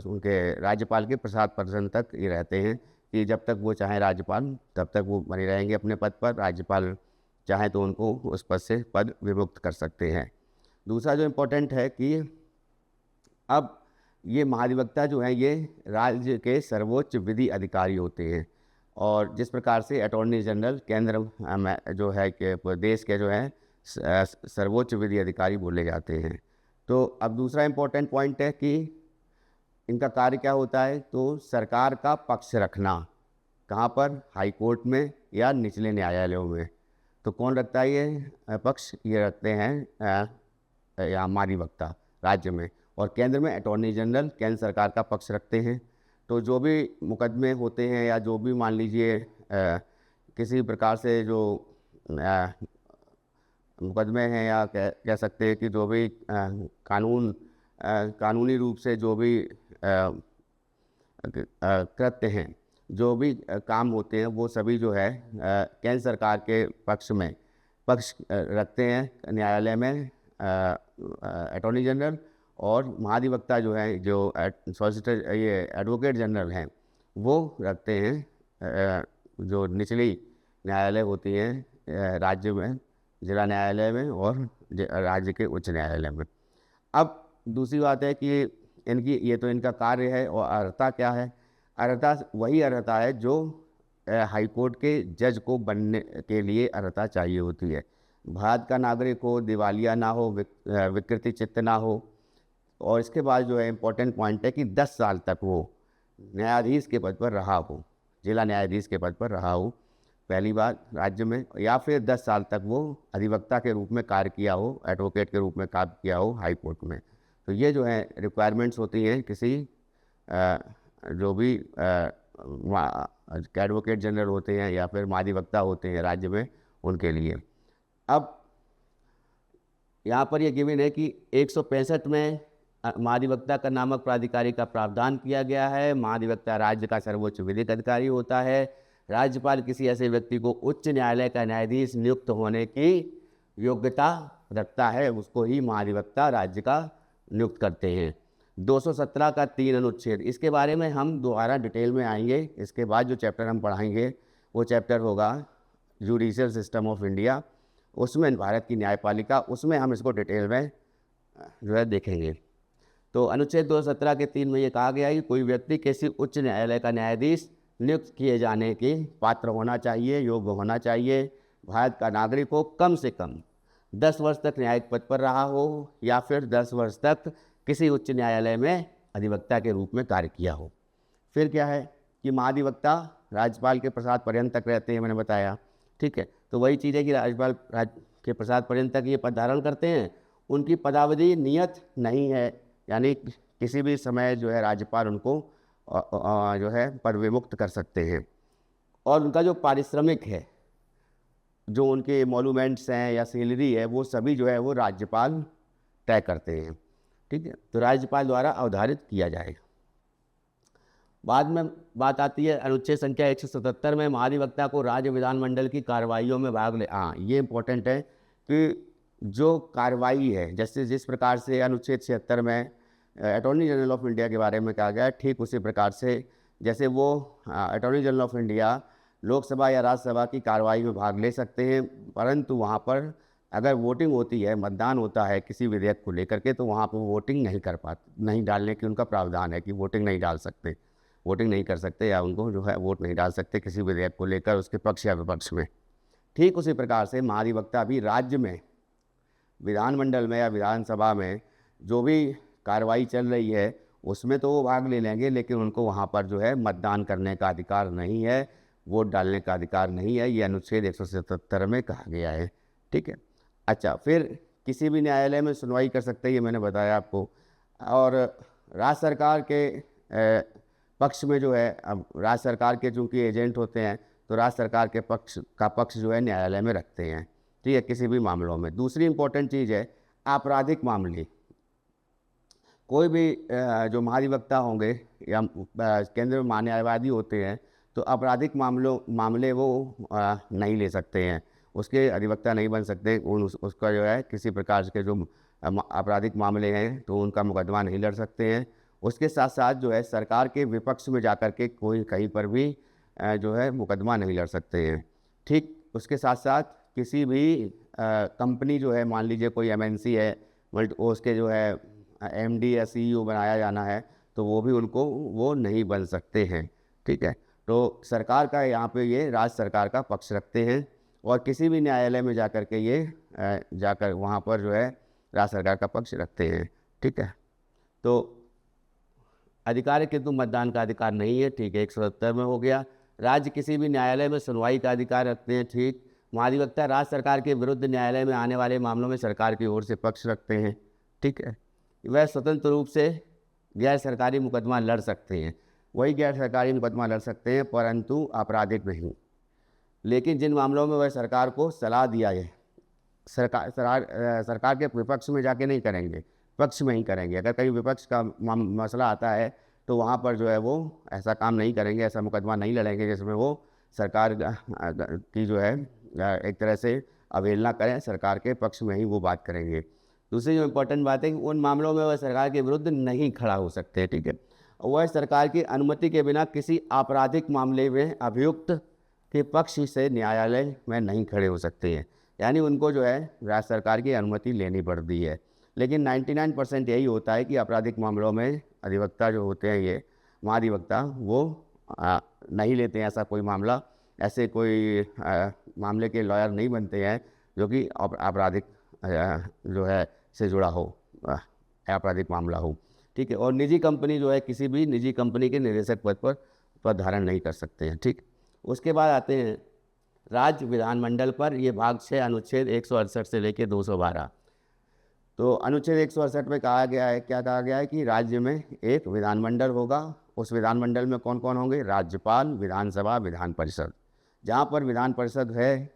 उनके राज्यपाल के प्रसाद पर्यंत तक ये रहते हैं कि जब तक वो चाहें राज्यपाल तब तक वो बने रहेंगे अपने पद पर। राज्यपाल चाहे तो उनको उस पद से पद विमुक्त कर सकते हैं। दूसरा जो इम्पोर्टेंट है कि अब ये महाधिवक्ता जो हैं ये राज्य के सर्वोच्च विधि अधिकारी होते हैं, और जिस प्रकार से अटॉर्नी जनरल केंद्र में जो है कि देश के जो है सर्वोच्च विधि अधिकारी बोले जाते हैं। तो अब दूसरा इम्पोर्टेंट पॉइंट है कि इनका कार्य क्या होता है, तो सरकार का पक्ष रखना। कहाँ पर? हाई कोर्ट में या निचले न्यायालयों में। तो कौन रखता है ये पक्ष? ये रखते हैं या महाधिवक्ता राज्य में, और केंद्र में अटॉर्नी जनरल केंद्र सरकार का पक्ष रखते हैं। तो जो भी मुकदमे होते हैं या जो भी मान लीजिए किसी प्रकार से जो मुकदमे हैं या कह सकते हैं कि जो भी कानूनी रूप से जो भी कृत्य हैं, जो भी काम होते हैं, वो सभी जो है केंद्र सरकार के पक्ष में पक्ष रखते हैं न्यायालय में अटॉर्नी जनरल, और महाधिवक्ता जो है जो सॉलिसिटर ये एडवोकेट जनरल हैं वो रखते हैं जो निचली न्यायालय होती हैं राज्य में, जिला न्यायालय में और राज्य के उच्च न्यायालय में। अब दूसरी बात है कि इनकी ये तो इनका कार्य है, और अर्हता क्या है? अर्हता वही अर्हता है जो हाई कोर्ट के जज को बनने के लिए अर्हता चाहिए होती है। भारत का नागरिक हो, दिवालिया ना हो, विकृति चित्त ना हो, और इसके बाद जो है इम्पोर्टेंट पॉइंट है कि 10 साल तक वो न्यायाधीश के पद पर रहा हो, जिला न्यायाधीश के पद पर रहा हो पहली बार राज्य में, या फिर 10 साल तक वो अधिवक्ता के रूप में कार्य किया हो, एडवोकेट के रूप में कार्य किया हो हाई कोर्ट में। तो ये जो है रिक्वायरमेंट्स होती हैं किसी जो भी एडवोकेट जनरल होते हैं या फिर महाधिवक्ता होते हैं राज्य में, उनके लिए। अब यहाँ पर ये गिवन है कि 165 में महाधिवक्ता का नामक प्राधिकारी का प्रावधान किया गया है। महाधिवक्ता राज्य का सर्वोच्च विधिक अधिकारी होता है। राज्यपाल किसी ऐसे व्यक्ति को उच्च न्यायालय का न्यायाधीश नियुक्त होने की योग्यता रखता है, उसको ही महाधिवक्ता राज्य का नियुक्त करते हैं। 217 का 3 अनुच्छेद, इसके बारे में हम दोबारा डिटेल में आएंगे। इसके बाद जो चैप्टर हम पढ़ाएंगे वो चैप्टर होगा जुडिशियल सिस्टम ऑफ इंडिया, उसमें भारत की न्यायपालिका, उसमें हम इसको डिटेल में जो है देखेंगे। तो अनुच्छेद 217 के 3 में ये कहा गया है कि कोई व्यक्ति किसी उच्च न्यायालय का न्यायाधीश नियुक्त किए जाने के पात्र होना चाहिए, योग्य होना चाहिए, भारत का नागरिक हो, कम से कम 10 वर्ष तक न्यायिक पद पर रहा हो, या फिर 10 वर्ष तक किसी उच्च न्यायालय में अधिवक्ता के रूप में कार्य किया हो। फिर क्या है कि महाधिवक्ता राज्यपाल के प्रसाद पर्यंत तक रहते हैं, मैंने बताया, ठीक है। तो वही चीज़ है कि राज्यपाल के प्रसाद पर्यंत तक ये पद धारण करते हैं। उनकी पदावधि नियत नहीं है, यानी किसी भी समय जो है राज्यपाल उनको जो है पद विमुक्त कर सकते हैं। और उनका जो पारिश्रमिक है, जो उनके मॉन्यूमेंट्स हैं या सैलरी है, वो सभी जो है वो राज्यपाल तय करते हैं, ठीक है। तो राज्यपाल द्वारा अवधारित किया जाएगा। बाद में बात आती है अनुच्छेद संख्या 177 में महाधिवक्ता को राज्य विधानमंडल की कार्रवाइयों में भाग ले। हाँ, ये इम्पोर्टेंट है कि जो कार्रवाई है, जैसे जिस प्रकार से अनुच्छेद 76 में अटॉर्नी जनरल ऑफ इंडिया के बारे में कहा गया है, ठीक उसी प्रकार से जैसे वो attorney general of India Lok Sabha या राज्यसभा की कार्रवाई में भाग ले सकते हैं, परंतु वहाँ पर अगर वोटिंग होती है, मतदान होता है किसी विधेयक को लेकर के, तो वहाँ पर वोटिंग नहीं कर पाते, नहीं डालने की उनका प्रावधान है कि वोटिंग नहीं डाल सकते, वोटिंग नहीं कर सकते, या उनको जो है वोट नहीं डाल सकते किसी विधेयक को लेकर उसके पक्ष या विपक्ष में। ठीक उसी प्रकार से महाधिवक्ता भी राज्य में विधानमंडल में या विधानसभा में जो भी कार्रवाई चल रही है उसमें तो वो भाग ले लेंगे, लेकिन उनको वहाँ पर जो है मतदान करने का अधिकार नहीं है, वोट डालने का अधिकार नहीं है। ये अनुच्छेद 177 में कहा गया है। ठीक है। अच्छा, फिर किसी भी न्यायालय में सुनवाई कर सकते हैं, ये मैंने बताया आपको। और राज्य सरकार के पक्ष में जो है, अब राज्य सरकार के चूँकि एजेंट होते हैं, तो राज्य सरकार के पक्ष जो है न्यायालय में रखते हैं। ठीक है, किसी भी मामलों में। दूसरी इम्पोर्टेंट चीज़ है आपराधिक मामले। कोई भी जो महाधिवक्ता होंगे या केंद्र में न्यायवादी होते हैं, तो आपराधिक मामले वो नहीं ले सकते हैं, उसके अधिवक्ता नहीं बन सकते। उसका जो है किसी प्रकार के जो आपराधिक मामले हैं तो उनका मुकदमा नहीं लड़ सकते हैं। उसके साथ साथ जो है सरकार के विपक्ष में जाकर के कोई कहीं पर भी जो है मुकदमा नहीं लड़ सकते हैं। ठीक, उसके साथ साथ किसी भी कंपनी जो है, मान लीजिए कोई एमएनसी है, उसके जो है एमडी या सीईओ बनाया जाना है, तो वो भी उनको वो नहीं बन सकते हैं। ठीक है, तो सरकार का यहाँ पे ये राज्य सरकार का पक्ष रखते हैं, और किसी भी न्यायालय में जाकर के ये जाकर वहाँ पर जो है राज्य सरकार का पक्ष रखते हैं। ठीक है, तो अधिकार किंतु मतदान का अधिकार नहीं है। ठीक है, 170 में हो गया। राज्य किसी भी न्यायालय में सुनवाई का अधिकार रखते हैं। ठीक, महाधिवक्ता राज्य सरकार के विरुद्ध न्यायालय में आने वाले मामलों में सरकार की ओर से पक्ष रखते हैं। ठीक है, वह स्वतंत्र रूप से गैर सरकारी मुकदमा लड़ सकते हैं, वही गैर सरकारी मुकदमा लड़ सकते हैं, परंतु आपराधिक नहीं। लेकिन जिन मामलों में वह सरकार को सलाह दिया है, सरकार के विपक्ष में जाके नहीं करेंगे, पक्ष में ही करेंगे। अगर कहीं विपक्ष का मसला आता है तो वहाँ पर जो है वो ऐसा काम नहीं करेंगे, ऐसा मुकदमा नहीं लड़ेंगे जिसमें वो सरकार की जो है एक तरह से अवहेलना करें, सरकार के पक्ष में ही वो बात करेंगे। दूसरी जो इम्पोर्टेंट बात है कि उन मामलों में वह सरकार के विरुद्ध नहीं खड़ा हो सकते। ठीक है, वह सरकार की अनुमति के बिना किसी आपराधिक मामले में अभियुक्त के पक्ष से न्यायालय में नहीं खड़े हो सकते हैं, यानी उनको जो है राज्य सरकार की अनुमति लेनी पड़ती है। लेकिन 99% यही होता है कि आपराधिक मामलों में अधिवक्ता जो होते हैं, ये महाधिवक्ता, वो नहीं लेते हैं ऐसा कोई मामला। ऐसे कोई मामले के लॉयर नहीं बनते हैं जो कि आपराधिक जो है से जुड़ा हो, आपराधिक मामला हो। ठीक है, और निजी कंपनी जो है, किसी भी निजी कंपनी के निदेशक पद धारण नहीं कर सकते हैं। ठीक, उसके बाद आते हैं राज्य विधानमंडल पर। ये भाग 6 अनुच्छेद 168 से लेकर 212। तो अनुच्छेद 168 में कहा गया है, क्या कहा गया है कि राज्य में एक विधानमंडल होगा। उस विधानमंडल में कौन कौन होंगे? राज्यपाल, विधानसभा, विधान परिषद। जहाँ पर विधान परिषद है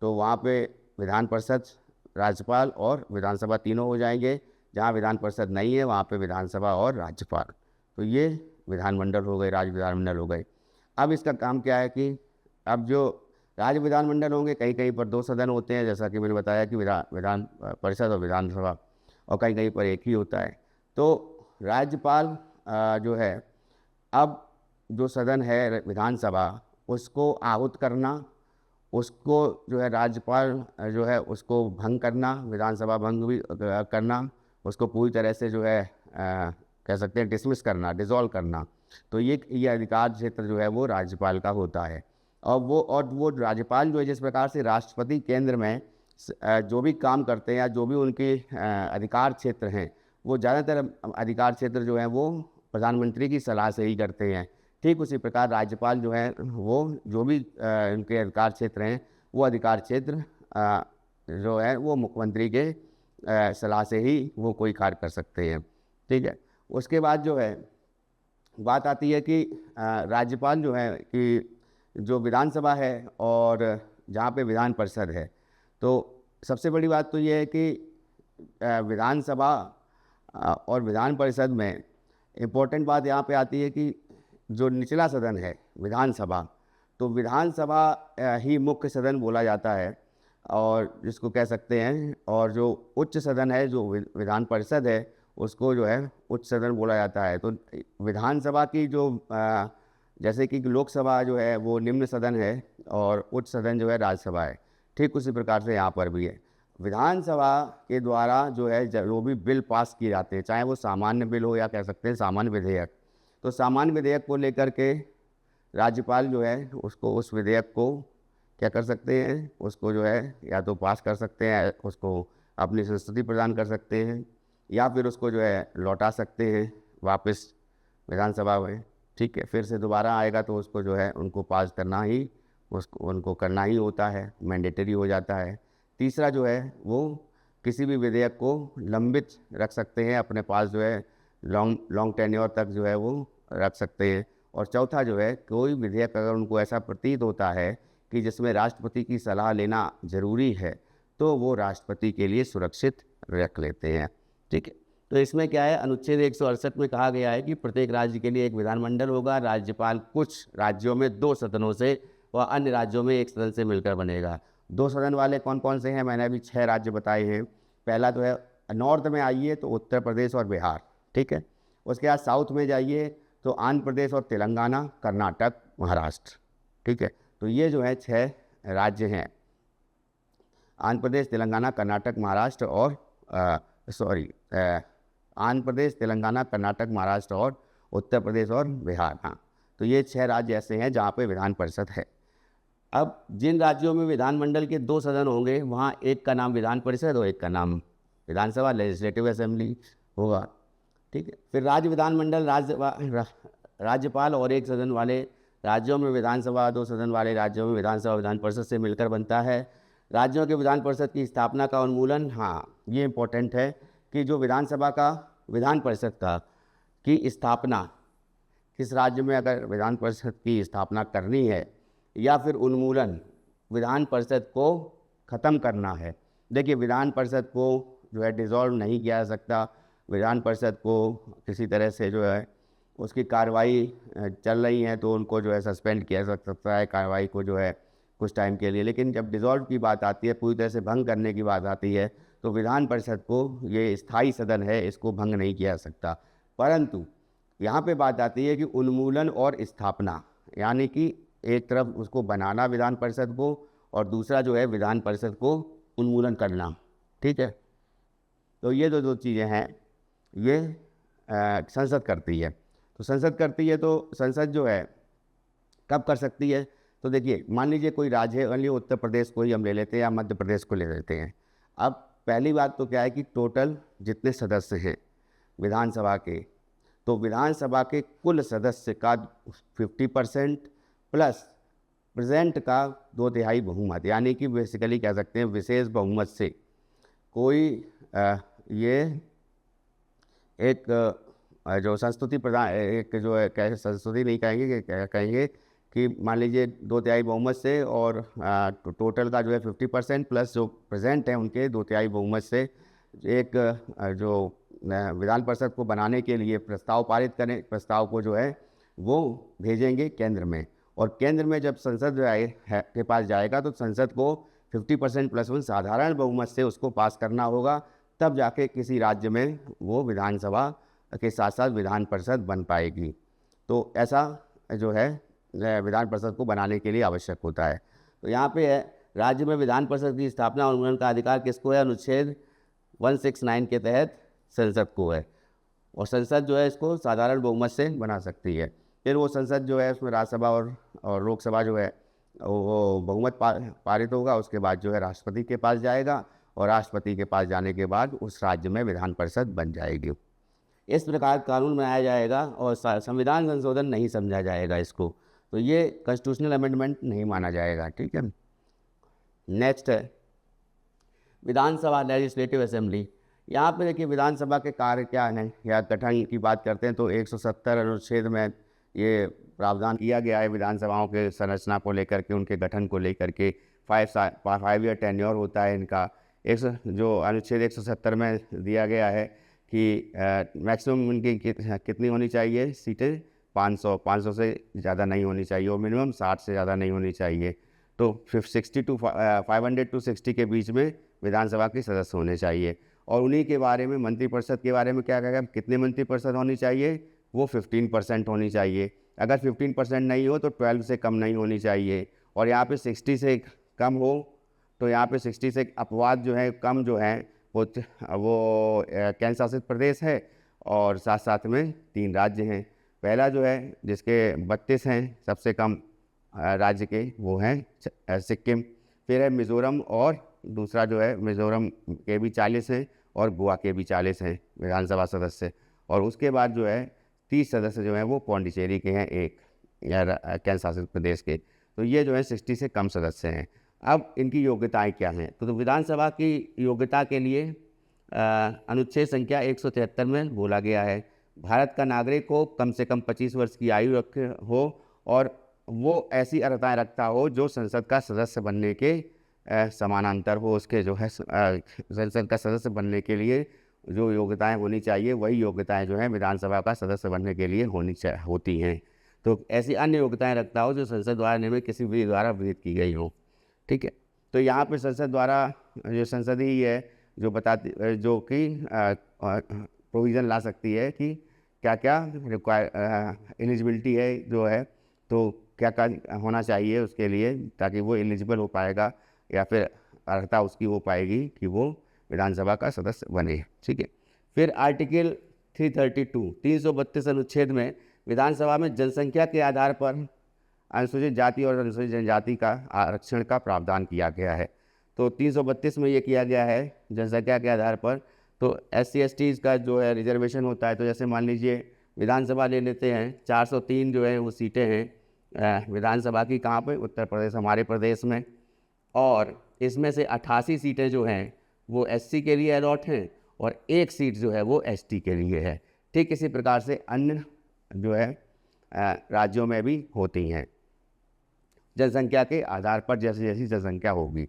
तो वहाँ पे विधान परिषद, राज्यपाल और विधानसभा तीनों हो जाएंगे। जहाँ विधान परिषद नहीं है वहाँ पे विधानसभा और राज्यपाल। तो ये विधानमंडल हो गए, राज्य विधानमंडल हो गए। अब इसका काम क्या है कि अब जो राज्य विधानमंडल होंगे, कहीं कहीं पर 2 सदन होते हैं, जैसा कि मैंने बताया कि विधान परिषद और विधानसभा, और कहीं कहीं पर एक ही होता है। तो राज्यपाल जो है, अब जो सदन है विधानसभा, उसको आहूत करना, उसको जो है राज्यपाल जो है उसको भंग करना, विधानसभा भंग भी करना, उसको पूरी तरह से जो है कह सकते हैं डिसमिस करना, डिसॉल्व करना। तो ये अधिकार क्षेत्र जो है वो राज्यपाल का होता है। और वो राज्यपाल जो है, जिस प्रकार से राष्ट्रपति केंद्र में जो भी काम करते हैं या जो भी उनके अधिकार क्षेत्र हैं, वो ज़्यादातर अधिकार क्षेत्र जो है वो प्रधानमंत्री की सलाह से ही करते हैं। ठीक उसी प्रकार राज्यपाल जो है वो जो भी उनके अधिकार क्षेत्र हैं, वो अधिकार क्षेत्र जो है वो मुख्यमंत्री के सलाह से ही वो कोई कार्य कर सकते हैं। ठीक है, उसके बाद जो है बात आती है कि राज्यपाल जो है कि जो विधानसभा है और जहाँ पे विधान परिषद है, तो सबसे बड़ी बात तो ये है कि विधानसभा और विधान परिषद में इम्पोर्टेंट बात यहाँ पे आती है कि जो निचला सदन है विधानसभा, तो विधानसभा ही मुख्य सदन बोला जाता है और जिसको कह सकते हैं, और जो उच्च सदन है जो विधान परिषद है उसको जो है उच्च सदन बोला जाता है। तो विधानसभा की जो जैसे कि लोकसभा जो है वो निम्न सदन है और उच्च सदन जो है राज्यसभा है, ठीक उसी प्रकार से यहाँ पर भी है। विधानसभा के द्वारा जो है जो भी बिल पास किए जाते हैं, चाहे वो सामान्य बिल हो या कह सकते हैं सामान्य विधेयक, तो सामान्य विधेयक को लेकर के राज्यपाल जो है उसको उस विधेयक को क्या कर सकते हैं, उसको जो है या तो पास कर सकते हैं, उसको अपनी संस्तुति प्रदान कर सकते हैं, या फिर उसको जो है लौटा सकते हैं वापस विधानसभा में, ठीक है, फिर से दोबारा आएगा तो उसको जो है उनको पास करना ही, उसको उनको करना ही होता है, मैंडेटरी हो जाता है। तीसरा जो है वो किसी भी विधेयक को लंबित रख सकते हैं अपने पास, जो है लॉन्ग टेन्योर तक जो है वो रख सकते हैं। और चौथा जो है, कोई विधेयक अगर उनको ऐसा प्रतीत होता है कि जिसमें राष्ट्रपति की सलाह लेना ज़रूरी है तो वो राष्ट्रपति के लिए सुरक्षित रख लेते हैं, ठीक है। तो इसमें क्या है, अनुच्छेद 168 में कहा गया है कि प्रत्येक राज्य के लिए एक विधानमंडल होगा, राज्यपाल कुछ राज्यों में 2 सदनों से व अन्य राज्यों में 1 सदन से मिलकर बनेगा। 2 सदन वाले कौन कौन से हैं, मैंने अभी 6 राज्य बताए हैं। पहला तो है नॉर्थ में आइए तो उत्तर प्रदेश और बिहार, ठीक है। उसके बाद साउथ में जाइए तो आंध्र प्रदेश और तेलंगाना, कर्नाटक, महाराष्ट्र, ठीक है। तो ये जो है 6 राज्य हैं, आंध्र प्रदेश, तेलंगाना, कर्नाटक, महाराष्ट्र और आंध्र प्रदेश, तेलंगाना, कर्नाटक, महाराष्ट्र और उत्तर प्रदेश और बिहार। हाँ, तो ये 6 राज्य ऐसे हैं जहाँ पे विधान परिषद है। अब जिन राज्यों में विधानमंडल के 2 सदन होंगे वहाँ एक का नाम विधान परिषद और एक का नाम विधानसभा, लेजिस्लेटिव असेंबली होगा, ठीक है। फिर राज्य विधानमंडल राज्यपाल और 1 सदन वाले राज्यों में विधानसभा, 2 सदन वाले राज्यों में विधानसभा विधान परिषद से मिलकर बनता है। राज्यों के विधान परिषद की स्थापना का उन्मूलन, हाँ ये इम्पोर्टेंट है कि जो विधानसभा का विधान परिषद का की स्थापना, किस राज्य में अगर विधान परिषद की स्थापना करनी है या फिर उन्मूलन, विधान परिषद को ख़त्म करना है। देखिए, विधान परिषद को जो है डिसॉल्व नहीं किया जा सकता, विधान परिषद को किसी तरह से जो है उसकी कार्रवाई चल रही है तो उनको जो है सस्पेंड किया जा सकता है कार्रवाई को, जो है कुछ टाइम के लिए। लेकिन जब डिसॉल्व की बात आती है, पूरी तरह से भंग करने की बात आती है, तो विधान परिषद को, ये स्थायी सदन है, इसको भंग नहीं किया जा सकता। परंतु यहाँ पे बात आती है कि उन्मूलन और स्थापना, यानी कि एक तरफ उसको बनाना विधान परिषद को और दूसरा जो है विधान परिषद को उन्मूलन करना, ठीक है। तो ये दो चीज़ें हैं, ये संसद करती है। तो संसद करती है तो संसद जो है कब कर सकती है, तो देखिए मान लीजिए कोई राज्य है, मान लीजिए उत्तर प्रदेश को ही हम ले लेते हैं या मध्य प्रदेश को ले लेते हैं। अब पहली बात तो क्या है कि टोटल जितने सदस्य हैं विधानसभा के, तो विधानसभा के कुल सदस्य का 50% प्लस प्रेजेंट का 2/3 बहुमत, यानी कि बेसिकली कह सकते हैं विशेष बहुमत से कोई ये एक जो संस्तुति प्रधान, एक जो है कैसे संस्तुति नहीं कहेंगे, क्या कहेंगे कि मान लीजिए 2/3 बहुमत से और टोटल का जो है 50% प्लस जो प्रेजेंट है उनके 2/3 बहुमत से एक जो विधान परिषद को बनाने के लिए प्रस्ताव पारित करें, प्रस्ताव को जो है वो भेजेंगे केंद्र में, और केंद्र में जब संसद के पास जाएगा तो संसद को 50% प्लस 1 साधारण बहुमत से उसको पास करना होगा, तब जाके किसी राज्य में वो विधानसभा के साथ साथ विधान परिषद बन पाएगी। तो ऐसा जो है विधान परिषद को बनाने के लिए आवश्यक होता है। तो यहाँ पे है, राज्य में विधान परिषद की स्थापना और उन्मूलन का अधिकार किसको है, अनुच्छेद 169 के तहत संसद को है, और संसद जो है इसको साधारण बहुमत से बना सकती है। फिर वो संसद जो है उसमें राज्यसभा और लोकसभा जो है वो बहुमत पारित होगा, उसके बाद जो है राष्ट्रपति के पास जाएगा और राष्ट्रपति के पास जाने के बाद उस राज्य में विधान परिषद बन जाएगी। इस प्रकार कानून बनाया जाएगा और संविधान संशोधन नहीं समझा जाएगा इसको, तो ये कॉन्स्टिट्यूशनल अमेंडमेंट नहीं माना जाएगा, ठीक है। नेक्स्ट है विधानसभा, लेजिस्लेटिव असेंबली। यहाँ पे देखिए विधानसभा के कार्य क्या है या गठन की बात करते हैं तो 170 अनुच्छेद में ये प्रावधान किया गया है विधानसभाओं के संरचना को लेकर के, उनके गठन को लेकर के। 5 ईयर टेन्योर होता है इनका। जो अनुच्छेद 170 में दिया गया है कि मैक्सिमम इनकी कितनी होनी चाहिए सीटें, 500 से ज़्यादा नहीं होनी चाहिए और मिनिमम 60 से ज़्यादा नहीं होनी चाहिए। तो 500 to 60 के बीच में विधानसभा के सदस्य होने चाहिए। और उन्हीं के बारे में मंत्रिपरिषद के बारे में क्या कहेगा, कितने मंत्रिपरिषद होनी चाहिए, वो 15% होनी चाहिए। अगर 15% नहीं हो तो 12 से कम नहीं होनी चाहिए। और यहाँ पे 60 से कम हो तो यहाँ पे 60 से अपवाद जो है कम जो है वो केंद्र शासित प्रदेश है और साथ साथ में 3 राज्य हैं। पहला जो है जिसके 32 हैं सबसे कम राज्य के, वो हैं सिक्किम। फिर है मिज़ोरम, और दूसरा जो है मिज़ोरम के भी 40 हैं और गोवा के भी 40 हैं विधानसभा सदस्य। और उसके बाद जो है 30 सदस्य जो हैं वो पौंडीचेरी के हैं, एक या केंद्र शासित प्रदेश के। तो ये जो है 60 से कम सदस्य हैं। अब इनकी योग्यताएं क्या हैं? तो विधानसभा की योग्यता के लिए अनुच्छेद संख्या 173 में बोला गया है, भारत का नागरिक हो, कम से कम 25 वर्ष की आयु रखे हो और वो ऐसी अर्हताएं रखता हो जो संसद का सदस्य बनने के समानांतर हो। उसके जो है संसद का सदस्य बनने के लिए जो योग्यताएं होनी चाहिए वही योग्यताएं जो है विधानसभा का सदस्य बनने के लिए होती हैं। तो ऐसी अन्य योग्यताएं रखता हो जो संसद द्वारा निर्मित किसी विधि द्वारा विहित की गई हो। ठीक है, तो यहाँ पे संसद द्वारा जो संसद ही है जो बताती, जो कि प्रोविज़न ला सकती है कि क्या क्या एलिजिबिलिटी है जो है, तो क्या क्या होना चाहिए उसके लिए ताकि वो एलिजिबल हो पाएगा या फिर अर्हता उसकी हो पाएगी कि वो विधानसभा का सदस्य बने। ठीक है, फिर आर्टिकल 332 332 अनुच्छेद में विधानसभा में जनसंख्या के आधार पर अनुसूचित जाति और अनुसूचित जनजाति का आरक्षण का प्रावधान किया गया है। तो 332 में ये किया गया है जनसंख्या के आधार पर। तो SC/ST का जो है रिजर्वेशन होता है। तो जैसे मान लीजिए विधानसभा ले लेते हैं, 403 जो है वो सीटें हैं विधानसभा की, कहाँ पे? उत्तर प्रदेश, हमारे प्रदेश में। और इसमें से 88 सीटें जो हैं वो SC के लिए अलॉट हैं और एक सीट जो है वो ST के लिए है। ठीक इसी प्रकार से अन्य जो है राज्यों में भी होती हैं जनसंख्या के आधार पर, जैसे जैसी जनसंख्या होगी।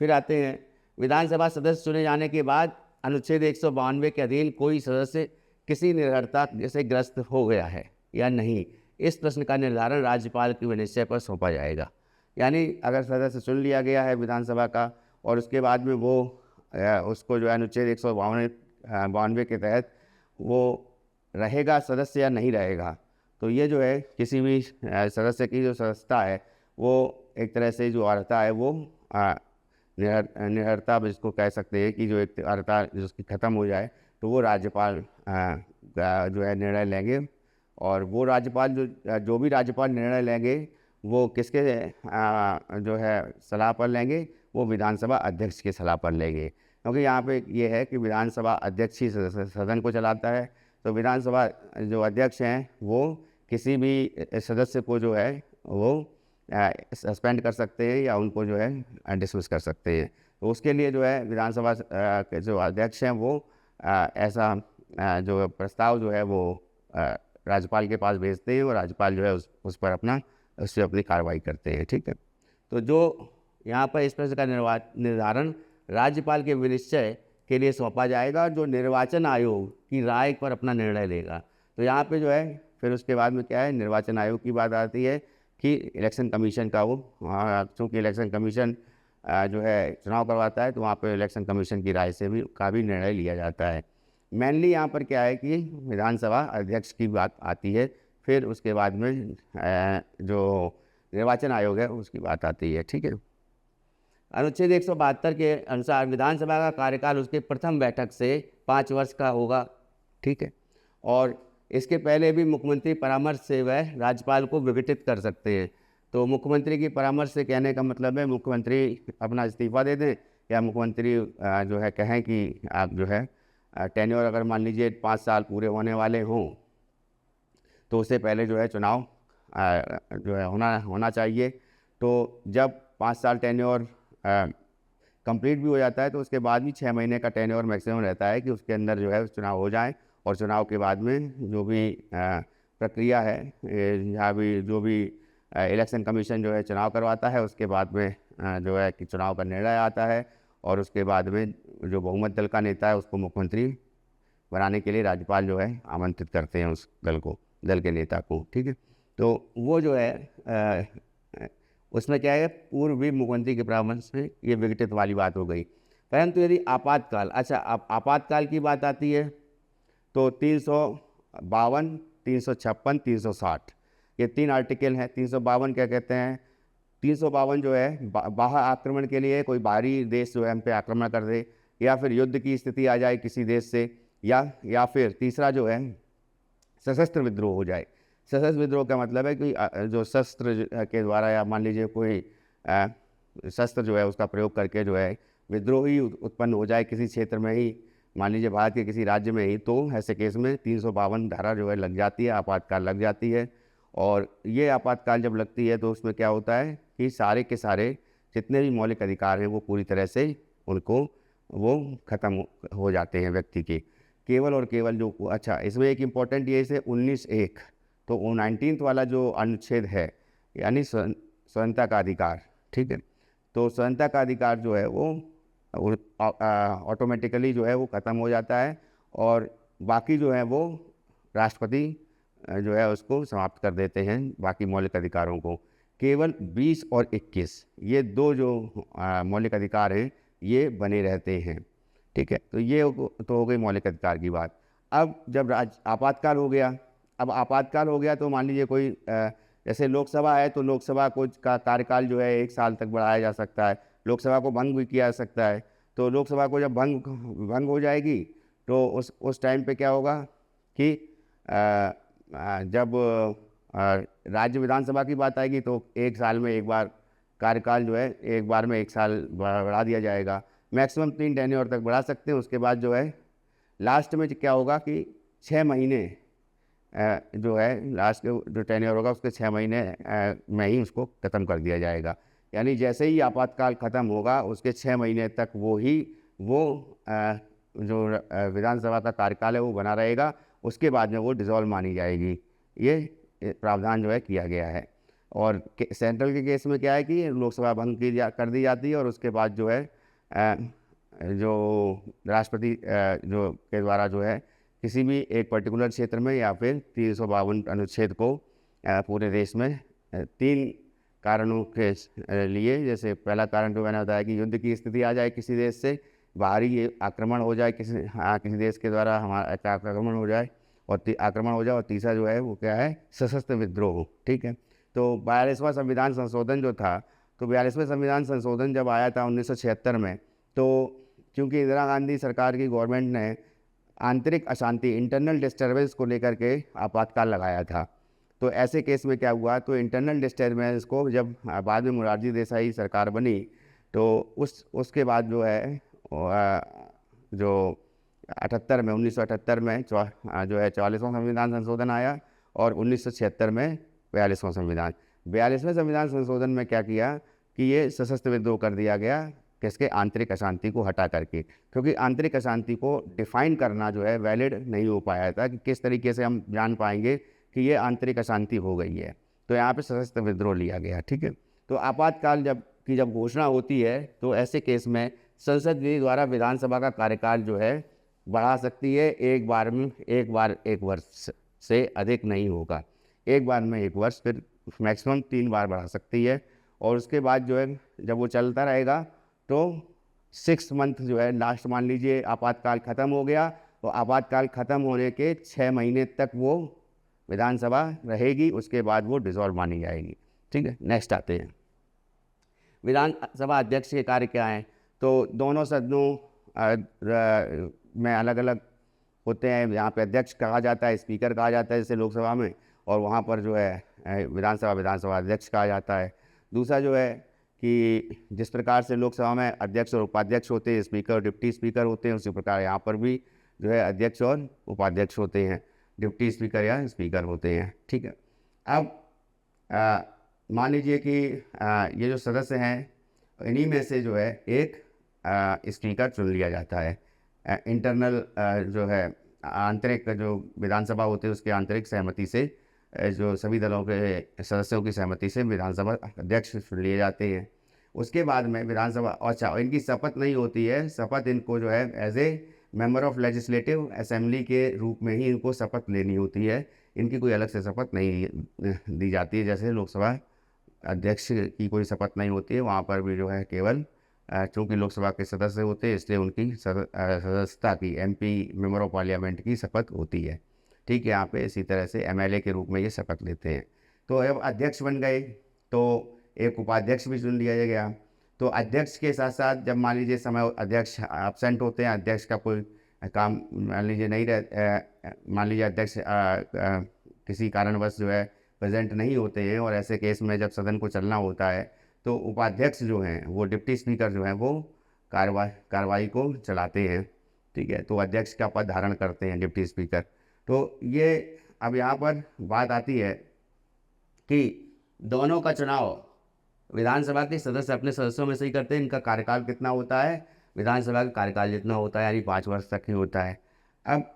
फिर आते हैं विधानसभा सदस्य चुने जाने के बाद अनुच्छेद 192 के अधीन कोई सदस्य किसी निर्भरता से ग्रस्त हो गया है या नहीं, इस प्रश्न का निर्धारण राज्यपाल के निश्चय पर सौंपा जाएगा। यानी अगर सदस्य चुन लिया गया है विधानसभा का और उसके बाद में वो उसको जो है अनुच्छेद 192 के तहत वो रहेगा सदस्य या नहीं रहेगा, तो ये जो है किसी भी सदस्य की जो सदस्यता है वो एक तरह से जो अर्हता है वो निर्भरता जिसको कह सकते हैं कि जो एक अर्हता जिसकी ख़त्म हो जाए तो वो राज्यपाल जो है निर्णय लेंगे। और वो राज्यपाल जो भी राज्यपाल निर्णय लेंगे वो किसके जो है सलाह पर लेंगे? वो विधानसभा अध्यक्ष की सलाह पर लेंगे, क्योंकि यहाँ पे ये है कि विधानसभा अध्यक्ष ही सदन को चलाता है। तो विधानसभा जो अध्यक्ष हैं वो किसी भी सदस्य को जो है वो सस्पेंड कर सकते हैं या उनको जो है डिसमिस कर सकते हैं। तो उसके लिए जो है विधानसभा के जो अध्यक्ष हैं वो ऐसा जो प्रस्ताव जो है वो राज्यपाल के पास भेजते हैं और राज्यपाल जो है उस पर उससे अपनी कार्रवाई करते हैं। ठीक है, तो जो यहाँ पर इस प्रश्न का निर्धारण राज्यपाल के विनिश्चय के लिए सौंपा जाएगा, जो निर्वाचन आयोग की राय पर अपना निर्णय लेगा। तो यहाँ पे जो है फिर उसके बाद में क्या है, निर्वाचन आयोग की बात आती है कि इलेक्शन कमीशन का वो, चूँकि इलेक्शन कमीशन जो है चुनाव करवाता है तो वहाँ पे इलेक्शन कमीशन की राय से भी निर्णय लिया जाता है। मेनली यहाँ पर क्या है कि विधानसभा अध्यक्ष की बात आती है, फिर उसके बाद में जो निर्वाचन आयोग है उसकी बात आती है। ठीक है, अनुच्छेद 172 के अनुसार विधानसभा का कार्यकाल उसके प्रथम बैठक से 5 वर्ष का होगा। ठीक है, और इसके पहले भी मुख्यमंत्री परामर्श से वह राज्यपाल को विघटित कर सकते हैं। तो मुख्यमंत्री की परामर्श से कहने का मतलब है मुख्यमंत्री अपना इस्तीफा दे दें या मुख्यमंत्री जो है कहें कि आप जो है टेन्योर अगर मान लीजिए 5 साल पूरे होने वाले हों तो उससे पहले जो है चुनाव जो है होना चाहिए। तो जब 5 साल टेन्योर कंप्लीट भी हो जाता है तो उसके बाद भी 6 महीने का टेन्योर मैक्सिमम रहता है कि उसके अंदर जो है चुनाव हो जाए और चुनाव के बाद में जो भी प्रक्रिया है यहाँ भी जो भी इलेक्शन कमीशन जो है चुनाव करवाता है उसके बाद में जो है कि चुनाव का निर्णय आता है और उसके बाद में जो बहुमत दल का नेता है उसको मुख्यमंत्री बनाने के लिए राज्यपाल जो है आमंत्रित करते हैं उस दल के नेता को। ठीक है, तो वो जो है उसमें क्या है पूर्व मुख्यमंत्री के परामर्श से ये विघटित वाली बात हो गई। परंतु यदि आपातकाल, अच्छा अब आपातकाल की बात आती है तो 352, 356, 360 ये 3 आर्टिकल हैं। 352 क्या कहते हैं? 352 जो है बाह्य आक्रमण के लिए, कोई बाहरी देश जो है हम पे आक्रमण कर दे या फिर युद्ध की स्थिति आ जाए किसी देश से या फिर तीसरा जो है सशस्त्र विद्रोह हो जाए। सशस्त्र विद्रोह का मतलब है कि जो शस्त्र के द्वारा या मान लीजिए कोई शस्त्र जो है उसका प्रयोग करके जो है विद्रोह ही उत्पन्न हो जाए किसी क्षेत्र में ही मान लीजिए भारत के किसी राज्य में ही, तो ऐसे केस में 352 धारा जो है लग जाती है, आपातकाल लग जाती है। और ये आपातकाल जब लगती है तो उसमें क्या होता है कि सारे के सारे जितने भी मौलिक अधिकार हैं वो पूरी तरह से उनको वो ख़त्म हो जाते हैं व्यक्ति के। केवल और केवल जो, अच्छा इसमें एक इम्पॉर्टेंट ये से 19(1), तो वो 19th वाला जो अनुच्छेद है, यानी स्वतंत्रता का अधिकार, ठीक है। तो स्वतंत्रता का अधिकार जो है वो ऑटोमेटिकली जो है वो ख़त्म हो जाता है, और बाकी जो है वो राष्ट्रपति जो है उसको समाप्त कर देते हैं बाकी मौलिक अधिकारों को। केवल 20 और 21 ये दो जो मौलिक अधिकार हैं ये बने रहते हैं, ठीक है। तो ये तो हो गई मौलिक अधिकार की बात। अब जब आपातकाल हो गया, अब आपातकाल हो गया तो मान लीजिए कोई जैसे लोकसभा है, तो लोकसभा को का कार्यकाल जो है 1 साल तक बढ़ाया जा सकता है, लोकसभा को भंग भी किया जा सकता है। तो लोकसभा को जब भंग हो जाएगी तो उस टाइम पे क्या होगा कि जब राज्य विधानसभा की बात आएगी तो 1 साल में एक बार कार्यकाल जो है एक बार में 1 साल बढ़ा दिया जाएगा। मैक्सिमम 3 टेन्योर तक बढ़ा सकते हैं। उसके बाद जो है लास्ट में क्या होगा कि 6 महीने जो है लास्ट के जो टेन्योर होगा उसके 6 महीने में ही उसको ख़त्म कर दिया जाएगा। यानी जैसे ही आपातकाल ख़त्म होगा उसके 6 महीने तक वो जो विधानसभा का कार्यकाल है वो बना रहेगा। उसके बाद में वो डिसॉल्व मानी जाएगी। ये प्रावधान जो है किया गया है। और सेंट्रल के केस में क्या है कि लोकसभा भंग कर दी जाती है, और उसके बाद जो है जो राष्ट्रपति जो के द्वारा जो है किसी भी एक पर्टिकुलर क्षेत्र में या फिर 352 अनुच्छेद को पूरे देश में 3 कारणों के लिए, जैसे पहला कारण जो मैंने बताया कि युद्ध की स्थिति आ जाए किसी देश से, बाहरी आक्रमण हो जाए किसी देश के द्वारा हमारा आक्रमण हो जाए और तीसरा जो है वो क्या है, सशस्त्र विद्रोह, ठीक है। तो 42वां संविधान संशोधन जो था, तो 42वें संविधान संशोधन जब आया था 1976 में, तो क्योंकि इंदिरा गांधी सरकार की गवर्नमेंट ने आंतरिक अशांति, इंटरनल डिस्टर्बेंस को लेकर के आपातकाल लगाया था। तो ऐसे केस में क्या हुआ, तो इंटरनल डिस्टर्बेंस को जब बाद में मोरारजी देसाई सरकार बनी तो उसके बाद जो है जो 1978 में जो है 44वां संविधान संशोधन आया, और 1976 में 42वां संविधान। 42वें संविधान संशोधन में क्या किया कि ये सशस्त्र विद्रोह कर दिया गया, किसके, आंतरिक अशांति को हटा करके। क्योंकि आंतरिक अशांति को डिफाइन करना जो है वैलिड नहीं हो पाया था कि किस तरीके से हम जान पाएंगे कि ये आंतरिक अशांति हो गई है। तो यहाँ पे सशस्त्र विद्रोह लिया गया, ठीक है। तो आपातकाल जब घोषणा होती है तो ऐसे केस में संसद के द्वारा विधानसभा का कार्यकाल जो है बढ़ा सकती है। एक बार 1 वर्ष से अधिक नहीं होगा, एक बार में 1 वर्ष, फिर मैक्सिमम 3 बार बढ़ा सकती है। और उसके बाद जो है जब वो चलता रहेगा तो 6 मंथ जो है लास्ट, मान लीजिए आपातकाल ख़त्म हो गया, तो आपातकाल ख़त्म होने के 6 महीने तक वो विधानसभा रहेगी, उसके बाद वो डिसॉल्व मानी जाएगी, ठीक है। नेक्स्ट आते हैं, विधानसभा अध्यक्ष के कार्य क्या हैं। तो दोनों सदनों में अलग अलग होते हैं। यहाँ पे अध्यक्ष कहा जाता है, स्पीकर कहा जाता है जैसे लोकसभा में, और वहाँ पर जो है विधानसभा अध्यक्ष कहा जाता है। दूसरा जो है कि जिस प्रकार से लोकसभा में अध्यक्ष और उपाध्यक्ष होते हैं, स्पीकर और डिप्टी स्पीकर होते हैं, उसी प्रकार यहाँ पर भी जो है अध्यक्ष और उपाध्यक्ष होते हैं, डिप्टी स्पीकर या स्पीकर होते हैं, ठीक है। अब मान लीजिए कि ये जो सदस्य हैं इन्हीं में से जो है एक स्पीकर चुन लिया जाता है। इंटरनल जो है आंतरिक जो विधानसभा होती है उसकी आंतरिक सहमति से, जो सभी दलों के सदस्यों की सहमति से विधानसभा अध्यक्ष चुन लिए जाते हैं। उसके बाद में विधानसभा, अच्छा इनकी शपथ नहीं होती है, शपथ इनको जो है as a member of legislative assembly के रूप में ही इनको शपथ लेनी होती है। इनकी कोई अलग से शपथ नहीं दी जाती है, जैसे लोकसभा अध्यक्ष की कोई शपथ नहीं होती है, वहाँ पर भी जो है केवल चूँकि लोकसभा के सदस्य होते हैं इसलिए उनकी सदस्यता की, एमपी मेंबर ऑफ पार्लियामेंट की शपथ होती है, ठीक है। यहाँ पे इसी तरह से एमएलए के रूप में ये शपथ लेते हैं। तो अब अध्यक्ष बन गए तो एक उपाध्यक्ष भी चुन लिया गया। तो अध्यक्ष के साथ साथ जब मान लीजिए समय अध्यक्ष एब्सेंट होते हैं, अध्यक्ष का कोई काम मान लीजिए नहीं मान लीजिए अध्यक्ष किसी कारणवश जो है प्रेजेंट नहीं होते हैं, और ऐसे केस में जब सदन को चलना होता है तो उपाध्यक्ष जो हैं वो डिप्टी स्पीकर जो हैं वो कार्रवाई को चलाते हैं, ठीक है, तो अध्यक्ष का पद धारण करते हैं डिप्टी स्पीकर। तो ये अब यहाँ पर बात आती है कि दोनों का चुनाव विधानसभा के सदस्य अपने सदस्यों में से ही करते हैं। इनका कार्यकाल कितना होता है, विधानसभा का कार्यकाल जितना होता है, यानी 5 वर्ष तक ही होता है। अब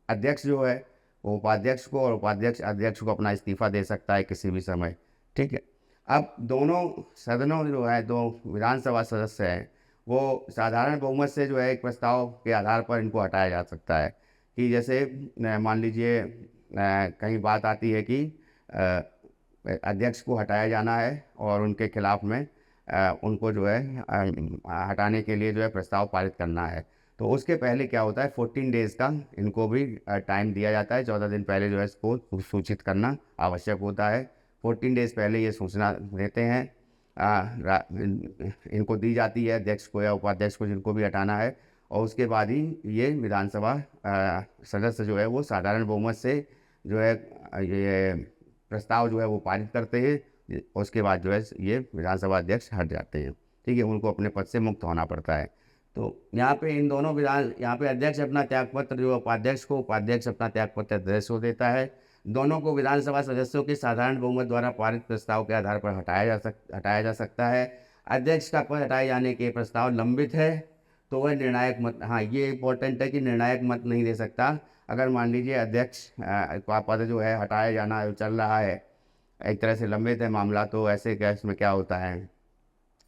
अध्यक्ष जो है वो उपाध्यक्ष को, और उपाध्यक्ष अध्यक्ष को अपना इस्तीफा दे सकता है किसी भी समय, ठीक है। अब दोनों सदनों जो है, दो विधानसभा सदस्य हैं, वो साधारण बहुमत से जो है एक प्रस्ताव के आधार पर इनको हटाया जा सकता है। कि जैसे मान लीजिए कहीं बात आती है कि अध्यक्ष को हटाया जाना है और उनके खिलाफ में उनको जो है हटाने के लिए जो है प्रस्ताव पारित करना है। तो उसके पहले क्या होता है, 14 डेज़ का इनको भी टाइम दिया जाता है। 14 दिन पहले जो है इसको सूचित करना आवश्यक होता है। 14 डेज़ पहले ये सूचना देते हैं, इनको दी जाती है अध्यक्ष को या उपाध्यक्ष को, जिनको भी हटाना है। और उसके बाद ही ये विधानसभा सदस्य जो है वो साधारण बहुमत से जो है ये प्रस्ताव जो है वो पारित करते हैं। उसके बाद जो है ये विधानसभा अध्यक्ष हट जाते हैं, ठीक है, उनको अपने पद से मुक्त होना पड़ता है। तो यहाँ पे इन दोनों यहाँ पे अध्यक्ष अपना त्यागपत्र जो उपाध्यक्ष को, उपाध्यक्ष अपना त्यागपत्र अध्यक्ष को देता है। दोनों को विधानसभा सदस्यों के साधारण बहुमत द्वारा पारित प्रस्ताव के आधार पर हटाया जा सकता है। अध्यक्ष का पद हटाए जाने के प्रस्ताव लंबित है तो वह निर्णायक मत, हाँ ये इंपॉर्टेंट है कि निर्णायक मत नहीं दे सकता। अगर मान लीजिए अध्यक्ष का पद जो है हटाया जाना चल रहा है, एक तरह से लंबित है मामला, तो ऐसे केस में क्या होता है,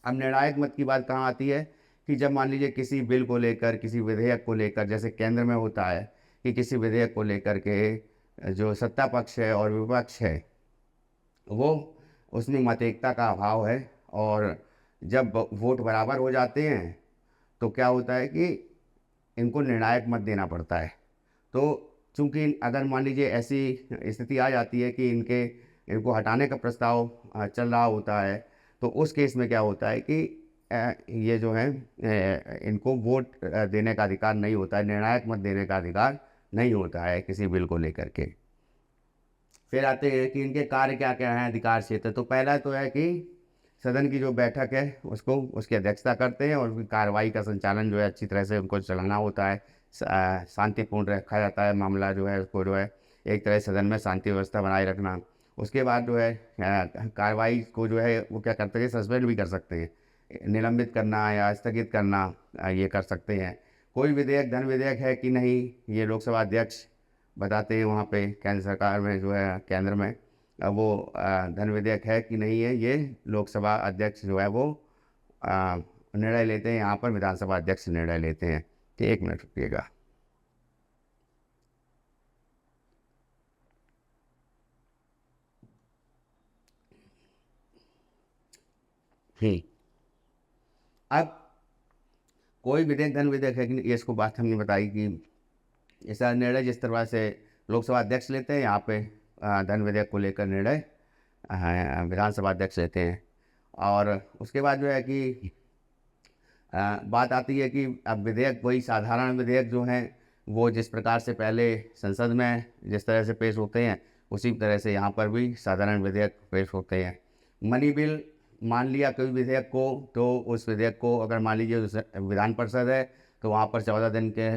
अब निर्णायक मत की बात कहाँ आती है कि जब मान लीजिए किसी बिल को लेकर, किसी विधेयक को लेकर, जैसे केंद्र में होता है कि किसी विधेयक को लेकर के जो सत्ता पक्ष है और विपक्ष है वो उसमें मत एकता का अभाव है, और जब वोट बराबर हो जाते हैं तो क्या होता है कि इनको निर्णायक मत देना पड़ता है। तो चूंकि अगर मान लीजिए ऐसी स्थिति आ जाती है कि इनको हटाने का प्रस्ताव चल रहा होता है, तो उस केस में क्या होता है कि ये जो है इनको वोट देने का अधिकार नहीं होता है, निर्णायक मत देने का अधिकार नहीं होता है किसी बिल को लेकर के। फिर आते हैं कि इनके कार्य क्या क्या हैं, अधिकार क्षेत्र। तो पहला तो है कि सदन की जो बैठक है उसको उसकी अध्यक्षता करते हैं, और उसकी कार्रवाई का संचालन जो है अच्छी तरह से उनको चलाना होता है, शांतिपूर्ण रखा जाता है मामला जो है उसको, जो है एक तरह से सदन में शांति व्यवस्था बनाए रखना। उसके बाद जो है कार्रवाई को जो है वो क्या करते हैं, सस्पेंड भी कर सकते हैं, निलंबित करना या स्थगित करना ये कर सकते हैं। कोई विधेयक धन विधेयक है कि नहीं, ये लोकसभा अध्यक्ष बताते हैं वहाँ पे केंद्र सरकार में जो है, केंद्र में वो धन विधेयक है कि नहीं है, ये लोकसभा अध्यक्ष जो है वो निर्णय लेते हैं। यहाँ पर विधानसभा अध्यक्ष निर्णय लेते हैं। तो 1 मिनट रुकिएगा। अब कोई विधेयक धन विधेयक है कि नहीं, इसको बात हमने बताई कि ऐसा निर्णय जिस तरह से लोकसभा अध्यक्ष लेते हैं, यहाँ पे धन विधेयक को लेकर निर्णय विधानसभा अध्यक्ष लेते हैं। और उसके बाद जो है कि बात आती है कि अब विधेयक, वही साधारण विधेयक जो हैं वो जिस प्रकार से पहले संसद में जिस तरह से पेश होते हैं, उसी तरह से यहाँ पर भी साधारण विधेयक पेश होते हैं। मनी बिल, मान लिया कोई विधेयक को, तो उस विधेयक को अगर मान लीजिए विधान परिषद है तो वहाँ पर 14 दिन के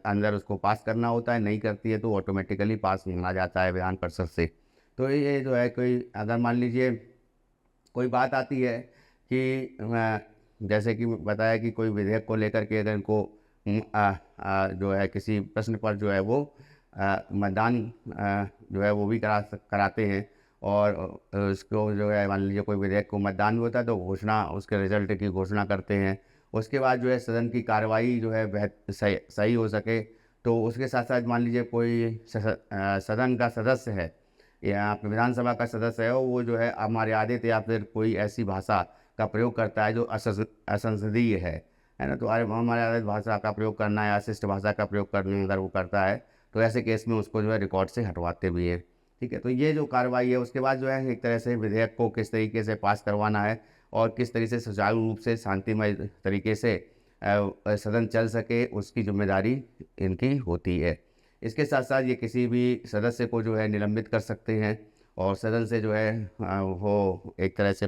अंदर उसको पास करना होता है, नहीं करती है तो ऑटोमेटिकली पास माना जाता है विधान परिषद से। तो ये जो है, कोई अगर मान लीजिए कोई बात आती है कि जैसे कि बताया कि कोई विधेयक को लेकर के अगर इनको जो है किसी प्रश्न पर जो है वो मतदान जो है वो भी कराते हैं, और उसको जो है मान लीजिए कोई विधेयक को मतदान भी होता है तो घोषणा, उसके रिजल्ट की घोषणा करते हैं। उसके बाद जो है सदन की कार्रवाई जो है सही हो सके, तो उसके साथ साथ मान लीजिए कोई सदन का सदस्य है या विधानसभा का सदस्य है, वो जो है अमर्यादित या फिर कोई ऐसी भाषा का प्रयोग करता है जो असंसदीय है ना, तो अमर्यादित भाषा का प्रयोग करना या अशिष्ट भाषा का प्रयोग करने अगर वो करता है तो ऐसे केस में उसको जो है रिकॉर्ड से हटवाते भी है, ठीक है। तो ये जो कार्रवाई है, उसके बाद जो है एक तरह से विधेयक को किस तरीके से पास करवाना है और किस तरीके से सुचारू रूप से शांतिमय तरीके से सदन चल सके, उसकी जिम्मेदारी इनकी होती है। इसके साथ साथ ये किसी भी सदस्य को जो है निलंबित कर सकते हैं, और सदन से जो है वो एक तरह से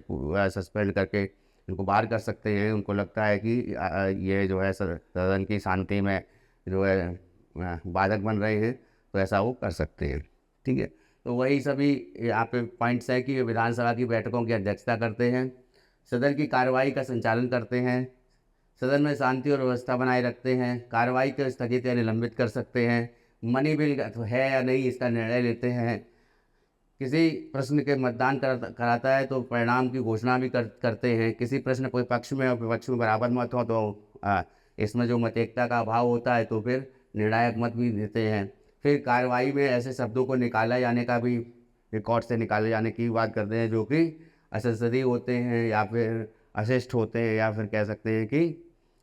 सस्पेंड करके इनको बाहर कर सकते हैं। उनको लगता है कि ये जो है सदन की शांति में जो है बाधक बन रहे हैं, तो ऐसा वो कर सकते हैं। ठीक है, तो वही सभी यहाँ पे पॉइंट्स हैं कि विधानसभा की बैठकों की अध्यक्षता करते हैं, सदन की कार्रवाई का संचालन करते हैं, सदन में शांति और व्यवस्था बनाए रखते हैं, कार्रवाई को स्थगित या निलंबित कर सकते हैं, मनी बिल है या नहीं इसका निर्णय लेते हैं, किसी प्रश्न के मतदान कराता है तो परिणाम की घोषणा भी करते हैं, किसी प्रश्न कोई पक्ष में और विपक्ष में बराबर मत हो तो इसमें जो मत एकता का अभाव होता है तो फिर निर्णायक मत भी देते हैं। फिर कार्रवाई में ऐसे शब्दों को निकाला जाने का भी, रिकॉर्ड से निकाले जाने की बात करते हैं जो कि असंसदीय होते हैं या फिर अशिष्ट होते हैं या फिर कह सकते हैं कि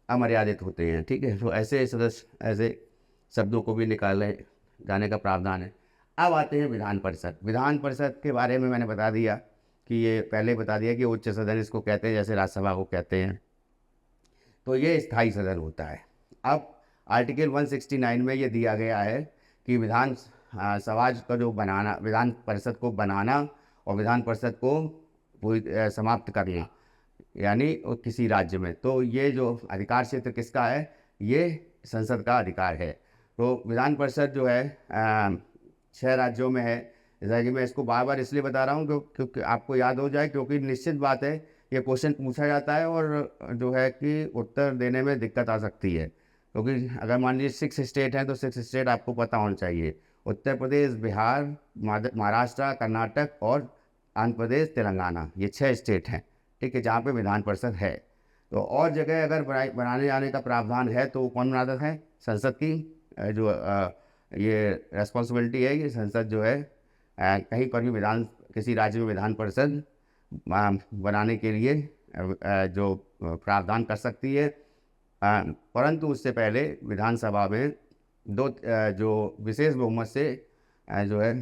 अमर्यादित होते हैं। ठीक है, तो ऐसे सदस्य ऐसे शब्दों को भी निकाले जाने का प्रावधान है। अब आते हैं विधान परिषद। विधान परिषद के बारे में मैंने बता दिया कि ये पहले बता दिया कि उच्च सदन इसको कहते हैं, जैसे राज्यसभा को कहते हैं। तो ये स्थायी सदन होता है। अब आर्टिकल 169 में ये दिया गया है कि विधान सभा का जो बनाना, विधान परिषद को बनाना और विधान परिषद को पूरी समाप्त करना, यानी किसी राज्य में, तो ये जो अधिकार क्षेत्र किसका है, ये संसद का अधिकार है। तो विधान परिषद जो है 6 राज्यों में है। जैसा कि मैं इसको बार बार इसलिए बता रहा हूँ क्योंकि आपको याद हो जाए, क्योंकि निश्चित बात है ये क्वेश्चन पूछा जाता है और जो है कि उत्तर देने में दिक्कत आ सकती है। क्योंकि अगर मान लीजिए 6 स्टेट हैं तो 6 स्टेट आपको पता होना चाहिए। उत्तर प्रदेश, बिहार, महाराष्ट्र, कर्नाटक और आंध्र प्रदेश, तेलंगाना, ये 6 स्टेट हैं। ठीक है, जहाँ पे विधान परिषद है। तो और जगह अगर बनाने जाने का प्रावधान है तो कौन बनाता है, संसद की जो ये रेस्पॉन्सिबिलिटी है, ये संसद जो है कहीं पर भी किसी राज्य में विधान परिषद बनाने के लिए जो प्रावधान कर सकती है। परंतु उससे पहले विधानसभा में जो विशेष बहुमत से जो है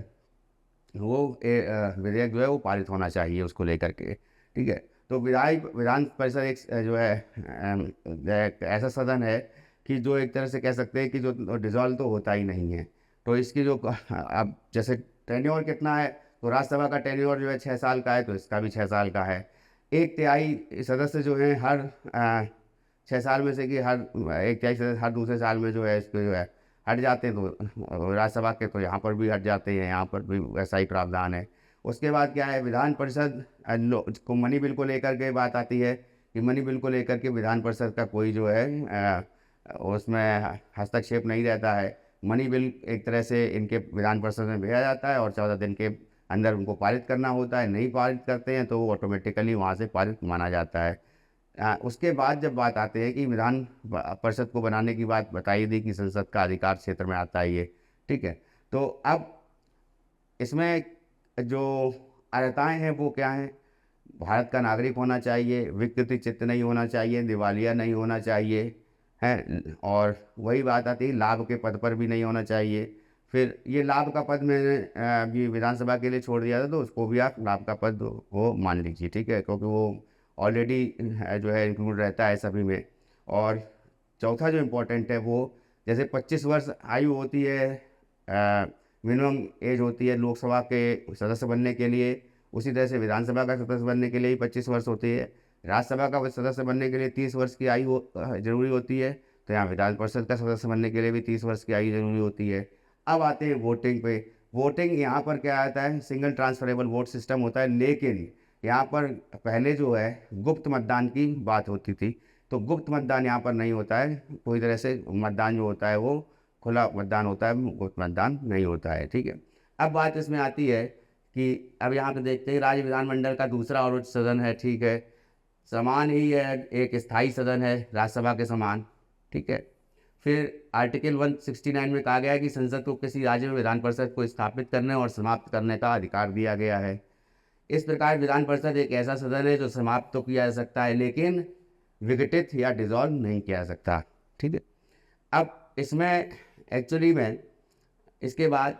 वो विधेयक जो है वो पारित होना चाहिए उसको लेकर के। ठीक है, तो विधान परिषद एक जो है एक ऐसा सदन है कि जो एक तरह से कह सकते हैं कि जो डिसॉल्व तो होता ही नहीं है। तो इसकी जो अब जैसे टेन्योर कितना है, तो राज्यसभा का टेन्योर जो है 6 साल का है, तो इसका भी 6 साल का है। 1/3 सदस्य जो हैं हर 6 साल में से कि हर 1/3 सदस्य हर दूसरे साल में जो है इसको जो है हट जाते हैं। तो राज्यसभा के तो यहाँ पर भी हट जाते हैं, यहाँ पर भी वैसा ही प्रावधान है। उसके बाद क्या है, विधान परिषद को मनी बिल को लेकर के बात आती है कि मनी बिल को लेकर के विधान परिषद का कोई जो है उसमें हस्तक्षेप नहीं रहता है। मनी बिल एक तरह से इनके विधान परिषद में भेजा जाता है और 14 दिन के अंदर उनको पारित करना होता है। नहीं पारित करते हैं तो वो ऑटोमेटिकली वहाँ से पारित माना जाता है। उसके बाद जब बात आते हैं कि विधान परिषद को बनाने की बात बताई दी कि संसद का अधिकार क्षेत्र में आता है ये। ठीक है, तो अब इसमें जो अर्हताएँ हैं वो क्या हैं, भारत का नागरिक होना चाहिए, विकृति चित्त नहीं होना चाहिए, दिवालिया नहीं होना चाहिए है, और वही बात आती है लाभ के पद पर भी नहीं होना चाहिए। फिर ये लाभ का पद मैंने अभी विधानसभा के लिए छोड़ दिया था, तो उसको भी आप लाभ का पद वो मान लीजिए। ठीक है, क्योंकि वो ऑलरेडी जो है इंक्लूड रहता है सभी में। और चौथा जो इम्पोर्टेंट है वो जैसे 25 वर्ष आयु होती है, मिनिमम एज होती है लोकसभा के सदस्य बनने के लिए, उसी तरह से विधानसभा का सदस्य बनने के लिए 25 वर्ष होती है। राज्यसभा का सदस्य बनने के लिए 30 वर्ष की आयु जरूरी होती है। तो यहाँ विधान परिषद का सदस्य बनने के लिए भी 30 वर्ष की आयु जरूरी होती है। अब आते हैं वोटिंग पे। वोटिंग यहाँ पर क्या आता है, सिंगल ट्रांसफरेबल वोट सिस्टम होता है, लेकिन यहाँ पर पहले जो है गुप्त मतदान की बात होती थी, तो गुप्त मतदान यहाँ पर नहीं होता है। पूरी तरह से मतदान जो होता है वो खुला मतदान होता है, गुप्त मतदान नहीं होता है। ठीक है, अब बात इसमें आती है कि अब यहाँ पे देखते हैं राज्य विधानमंडल का दूसरा और उच्च सदन है। ठीक है, समान ही है, एक स्थायी सदन है राज्यसभा के समान। ठीक है, फिर आर्टिकल 169 में कहा गया है कि संसद को किसी राज्य में विधान परिषद को स्थापित करने और समाप्त करने का अधिकार दिया गया है। इस प्रकार विधान परिषद एक ऐसा सदन है जो समाप्त तो किया जा सकता है लेकिन विघटित या डिसॉल्व नहीं किया जा सकता। ठीक है, अब इसमें एक्चुअली में इसके बाद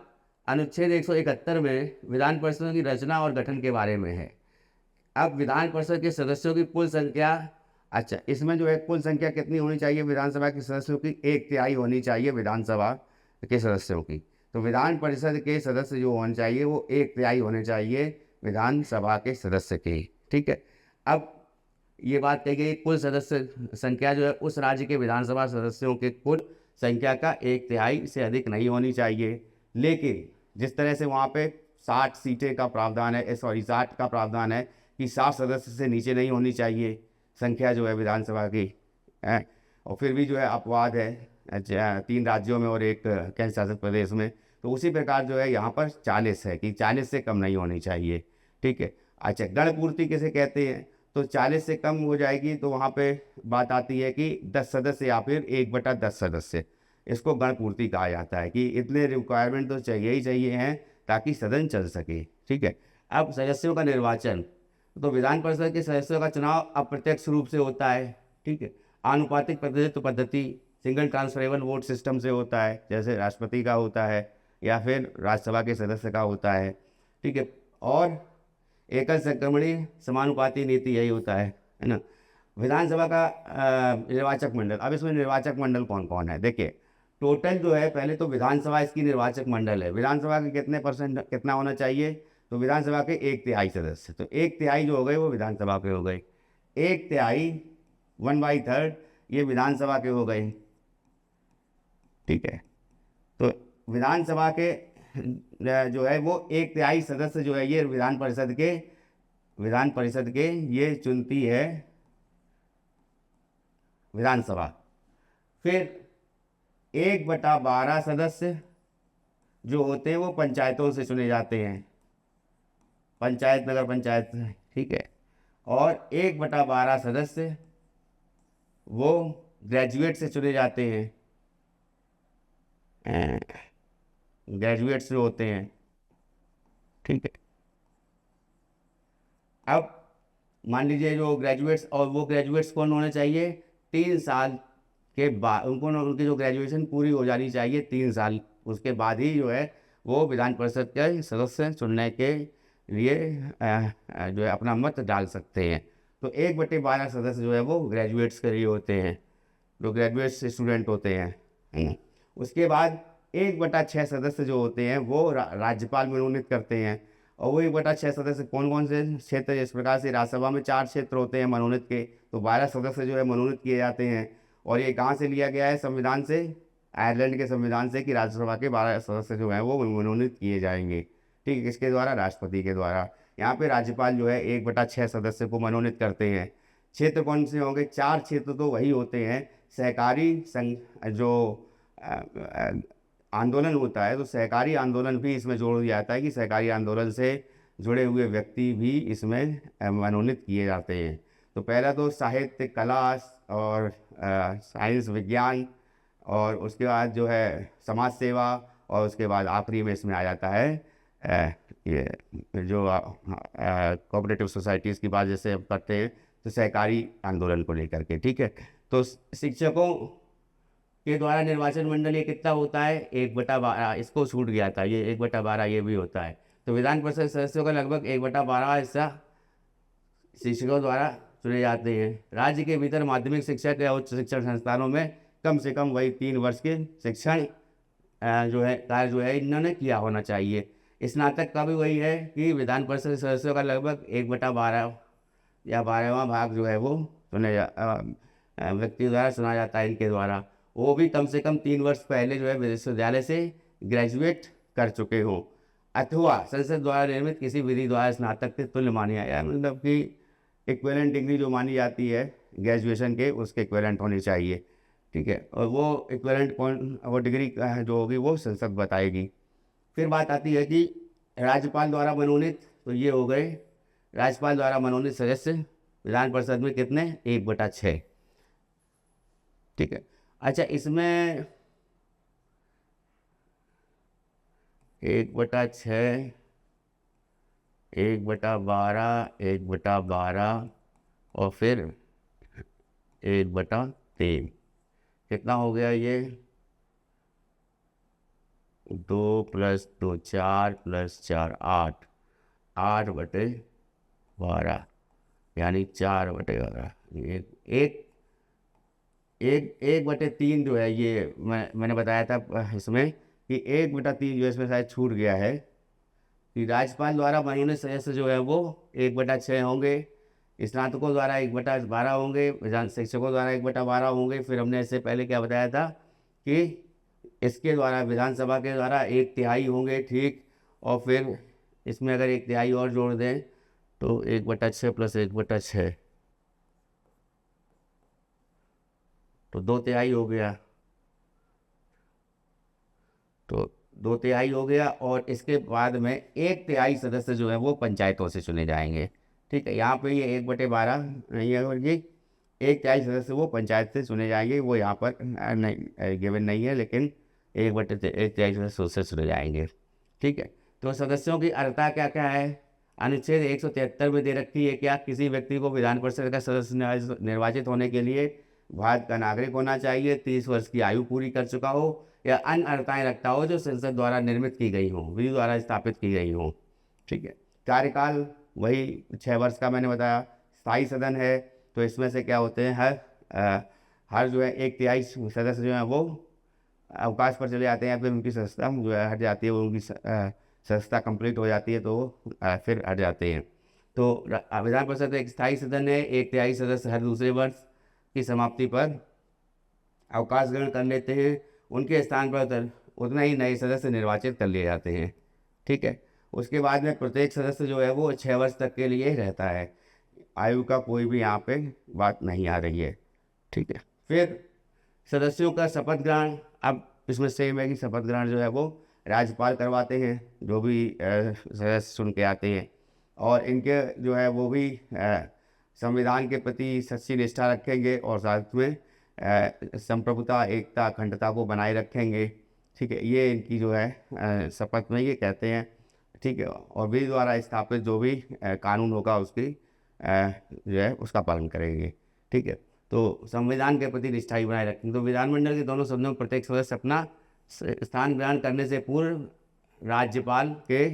अनुच्छेद 171 में विधान परिषद की रचना और गठन के बारे में है। अब विधान परिषद के सदस्यों की कुल संख्या, अच्छा इसमें जो है कुल संख्या कितनी होनी चाहिए विधानसभा के सदस्यों की, 1/3 होनी चाहिए विधानसभा के सदस्यों की। तो विधान परिषद के सदस्य जो होने चाहिए वो 1/3 होने चाहिए विधानसभा के सदस्य के। ठीक है, अब ये बात कही गई कुल सदस्य संख्या जो है उस राज्य के विधानसभा सदस्यों के कुल संख्या का 1/3 से अधिक नहीं होनी चाहिए। लेकिन जिस तरह से वहाँ पे 60 सीटें का प्रावधान है, सॉरी 60 का प्रावधान है कि 60 सदस्य से नीचे नहीं होनी चाहिए संख्या जो है विधानसभा की है। और फिर भी जो है अपवाद है 3 राज्यों में और एक केंद्र शासित प्रदेश में। तो उसी प्रकार जो है यहाँ पर 40 है कि 40 से कम नहीं होनी चाहिए। ठीक है। अच्छा, गण पूर्ति किसे कहते हैं? तो 40 से कम हो जाएगी तो वहाँ पे बात आती है कि 10 सदस्य या फिर 1/10 सदस्य, इसको गण पूर्ति कहा जाता है कि इतने रिक्वायरमेंट तो चाहिए ही चाहिए हैं ताकि सदन चल सके। ठीक है। अब सदस्यों का निर्वाचन, तो विधान परिषद के सदस्यों का चुनाव अप्रत्यक्ष रूप से होता है। ठीक है। आनुपातिक प्रतिनिधित्व पद्धति, सिंगल ट्रांसफरेबल वोट सिस्टम से होता है, जैसे राष्ट्रपति का होता है या फिर राज्यसभा के सदस्य का होता है। ठीक है। और एकल संक्रमणीय समानुपाती नीति यही होता है ना। विधानसभा का निर्वाचक मंडल, अब इसमें निर्वाचक मंडल कौन कौन है देखिए। टोटल जो है, पहले तो विधानसभा इसकी निर्वाचक मंडल है। विधानसभा के कितने परसेंट कितना होना चाहिए? तो विधानसभा के 1/3 सदस्य, तो 1/3 जो हो गए वो विधानसभा के हो गए। 1/3 1/3 ये विधानसभा के हो गए। ठीक है। तो विधानसभा के जो है वो 1/3 सदस्य जो है ये विधान परिषद के ये चुनती है विधानसभा। फिर 1/12 सदस्य जो होते हैं वो पंचायतों से चुने जाते हैं, पंचायत नगर पंचायत। ठीक है। और 1/12 सदस्य वो ग्रेजुएट से चुने जाते हैं, ग्रेजुएट से होते हैं। ठीक है। अब मान लीजिए जो ग्रेजुएट्स, और वो ग्रेजुएट्स कौन होने चाहिए? 3 साल के बाद उनको उनकी जो ग्रेजुएशन पूरी हो जानी चाहिए 3 साल, उसके बाद ही जो है वो विधान परिषद के सदस्य चुनने के लिए जो है अपना मत डाल सकते हैं। तो 1/12 सदस्य जो है वो ग्रेजुएट्स के लिए होते हैं, जो ग्रेजुएट स्टूडेंट होते हैं। उसके बाद 1/6 सदस्य जो होते हैं वो राज्यपाल मनोनीत करते हैं। और वो 1/6 सदस्य कौन कौन से क्षेत्र? इस प्रकार से राज्यसभा में 4 क्षेत्र होते हैं मनोनीत के, तो 12 सदस्य जो है मनोनीत किए जाते हैं। और ये कहाँ से लिया गया है? संविधान से, आयरलैंड के संविधान से, कि राज्यसभा के 12 सदस्य जो हैं वो मनोनीत किए जाएंगे। ठीक है। किसके द्वारा? राष्ट्रपति के द्वारा। यहाँ पे राज्यपाल जो है 1/6 सदस्य को मनोनीत करते हैं। क्षेत्र कौन से होंगे? 4 क्षेत्र तो वही होते हैं। सहकारी जो आंदोलन होता है, तो सहकारी आंदोलन भी इसमें जोड़ दिया जाता है कि सहकारी आंदोलन से जुड़े हुए व्यक्ति भी इसमें मनोनीत किए जाते हैं। तो पहला तो साहित्य, कला और साइंस, विज्ञान, और उसके बाद जो है समाज सेवा, और उसके बाद आखिरी में इसमें आ जाता है ये जो कोऑपरेटिव सोसाइटीज़ की बात जैसे अब करते हैं, तो सहकारी आंदोलन को लेकर के। ठीक है। तो शिक्षकों के द्वारा निर्वाचन मंडल ये कितना होता है? 1/12, इसको छूट गया था, ये 1/12 ये भी होता है। तो विधान परिषद सदस्यों का लगभग 1/12 हिस्सा शिक्षकों द्वारा चुने जाते हैं। राज्य के भीतर माध्यमिक शिक्षक या उच्च शिक्षण संस्थानों में कम से कम वही 3 वर्ष के शिक्षण जो है कार्य जो है इन्होंने किया होना चाहिए। स्नातक का भी वही है कि विधान परिषद सदस्यों का लगभग 1/12 या 12वां भाग जो है वो व्यक्ति द्वारा चुना जाता है इनके द्वारा। वो भी कम से कम 3 वर्ष पहले जो है विश्वविद्यालय से ग्रेजुएट कर चुके हों, अथवा संसद द्वारा निर्मित किसी विधि द्वारा स्नातक के तुल्य मानी जाए, मतलब कि इक्विवेलेंट डिग्री जो मानी जाती है ग्रेजुएशन के, उसके इक्विवेलेंट होनी चाहिए। ठीक है। और वो इक्विवेलेंट वो डिग्री जो होगी वो संसद बताएगी। फिर बात आती है कि राज्यपाल द्वारा मनोनीत, तो ये हो गए राज्यपाल द्वारा मनोनीत सदस्य विधान परिषद में कितने? 1/6। ठीक है। अच्छा, इसमें 1/6, 1/12, 1/12 और फिर 1/3 कितना हो गया? ये 2 + 2 4 + 4 8, 8/12 यानी 4/12। एक 1/3 जो है ये मैंने बताया था इसमें कि 1/3 जो इसमें शायद छूट गया है कि राज्यपाल द्वारा मनोनीत सदस्य जो है वो 1/6 होंगे, स्नातकों द्वारा 1/12 होंगे, विधान शिक्षकों द्वारा 1/12 होंगे। फिर हमने इससे पहले क्या बताया था कि इसके द्वारा विधानसभा के द्वारा 1/3 होंगे, ठीक। और फिर इसमें अगर 1/3 और जोड़ दें तो 1/6 + 1/6 तो 2/3 हो गया। तो 2/3 हो गया और इसके बाद में 1/3 सदस्य जो है वो पंचायतों से चुने जाएंगे, ठीक है। यहाँ पे ये 1/12 नहीं है और ये 1/3 सदस्य वो पंचायत से चुने जाएंगे, वो यहाँ पर नहीं गिवन नहीं है, लेकिन 1/1/3 सदस्य उससे चुने जाएंगे, ठीक है। तो सदस्यों की अर्हता क्या क्या है, अनुच्छेद 173 में दे रखी है क्या, किसी व्यक्ति को विधान परिषद का सदस्य निर्वाचित होने के लिए भारत का नागरिक होना चाहिए, 30 वर्ष की आयु पूरी कर चुका हो या अन्य अर्हताएं रखता हो जो संसद द्वारा निर्मित की गई हो, विधि द्वारा स्थापित की गई हो, ठीक है। कार्यकाल वही 6 वर्ष का मैंने बताया। स्थायी सदन है तो इसमें से क्या होते हैं, हर जो है 1/3 सदस्य जो है वो अवकाश पर चले जाते हैं, फिर उनकी सदस्यता जो है हट जाती है, वो उनकी सदस्यता कंप्लीट हो जाती है तो फिर हट जाते हैं। तो विधान परिषद एक स्थायी सदन है, 1/3 सदस्य हर दूसरे वर्ष की समाप्ति पर अवकाश ग्रहण कर लेते हैं, उनके स्थान पर उतना ही नए सदस्य निर्वाचित कर लिए जाते हैं, ठीक है। उसके बाद में प्रत्येक सदस्य जो है वो 6 वर्ष तक के लिए रहता है, आयु का कोई भी यहाँ पे बात नहीं आ रही है, ठीक है। फिर सदस्यों का शपथ ग्रहण, अब इसमें सेम है कि शपथ ग्रहण जो है वो राज्यपाल करवाते हैं, जो भी सदस्य चुन के आते हैं, और इनके जो है वो भी संविधान के प्रति सच्ची निष्ठा रखेंगे और साथ में संप्रभुता, एकता, अखंडता को बनाए रखेंगे, ठीक है। ये इनकी जो है शपथ में ये कहते हैं, ठीक है। और विधि द्वारा स्थापित जो भी कानून होगा उसकी जो है उसका पालन करेंगे, ठीक है। तो संविधान के प्रति निष्ठा ही बनाए रखेंगे। तो विधानमंडल के दोनों सदनों में प्रत्येक सदस्य अपना स्थान ग्रहण करने से पूर्व राज्यपाल के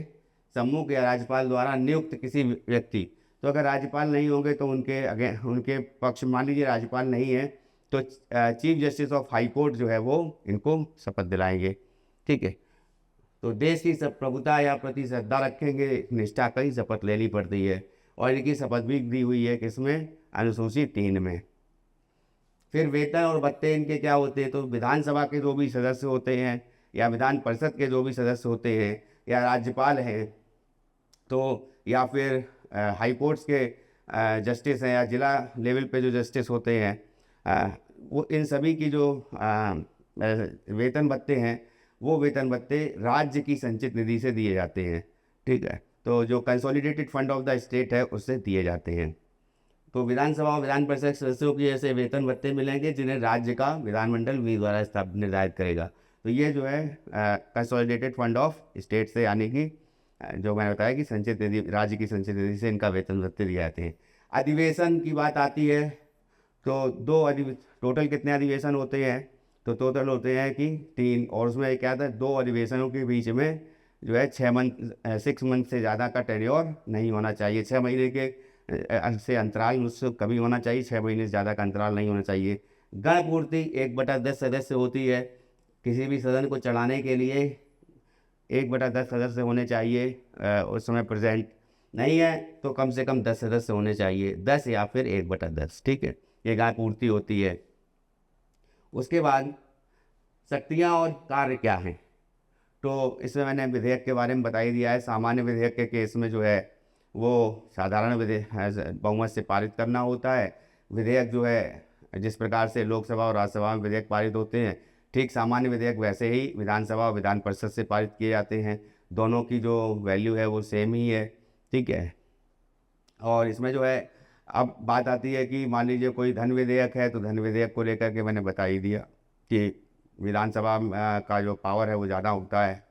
सम्मुख या राज्यपाल द्वारा नियुक्त किसी व्यक्ति, तो अगर राज्यपाल नहीं होंगे तो उनके पक्ष, मान लीजिए राज्यपाल नहीं है तो chief justice of high court जो है वो इनको शपथ दिलाएंगे, ठीक है। तो देश की प्रभुता या प्रति श्रद्धा रखेंगे, निष्ठा का ही शपथ लेनी पड़ती है, और इनकी शपथ भी दी हुई है किसमें, अनुसूची 3 में। फिर वेतन और भत्ते इनके क्या होते हैं, तो विधानसभा के जो भी सदस्य होते हैं या विधान परिषद के जो भी सदस्य होते हैं या राज्यपाल हैं, तो या फिर हाई कोर्ट्स के जस्टिस हैं या जिला लेवल पे जो जस्टिस होते हैं, वो इन सभी की जो वेतन भत्ते हैं, वो वेतन भत्ते राज्य की संचित निधि से दिए जाते हैं, ठीक है। तो जो consolidated fund of the state है उससे दिए जाते हैं। तो विधानसभा और विधान परिषद सदस्यों की ऐसे वेतन भत्ते मिलेंगे जिन्हें राज्य का विधानमंडल विधि द्वारा निर्धारित करेगा। तो ये जो है कंसोलिडेटेड फंड ऑफ स्टेट से, यानी कि जो मैंने बताया कि संचित निधि, राज्य की संचित निधि से इनका वेतन भत्ते दिए जाते हैं। अधिवेशन की बात आती है तो टोटल कितने अधिवेशन होते हैं, तो टोटल होते हैं कि 3, और उसमें क्या था, 2 अधिवेशनों के बीच में जो है 6 मंथ से ज़्यादा का टेन्योर नहीं होना चाहिए, 6 महीने के से अंतराल उससे कभी होना चाहिए, 6 महीने से ज़्यादा का अंतराल नहीं होना चाहिए। गण पूर्ति 1/10 सदस्य होती है, किसी भी सदन को चलाने के लिए 1/10 सदस्य होने चाहिए, उस समय प्रेजेंट नहीं है तो कम से कम 10 सदस्य होने चाहिए, 10 या फिर 1/10, ठीक है। ये गण पूर्ति होती है। उसके बाद शक्तियाँ और कार्य क्या हैं, तो इसमें मैंने विधेयक के बारे में बता ही दिया है। सामान्य विधेयक के केस में जो है वो साधारण विधेयक बहुमत से पारित करना होता है। विधेयक जो है जिस प्रकार से लोकसभा और राज्यसभा में विधेयक पारित होते हैं, ठीक सामान्य विधेयक वैसे ही विधानसभा और विधान परिषद से पारित किए जाते हैं। दोनों की जो वैल्यू है वो सेम ही है, ठीक है। और इसमें जो है अब बात आती है कि मान लीजिए कोई धन विधेयक है, तो धन विधेयक को लेकर के मैंने बता ही दिया कि विधानसभा का जो पावर है वो ज़्यादा होता है,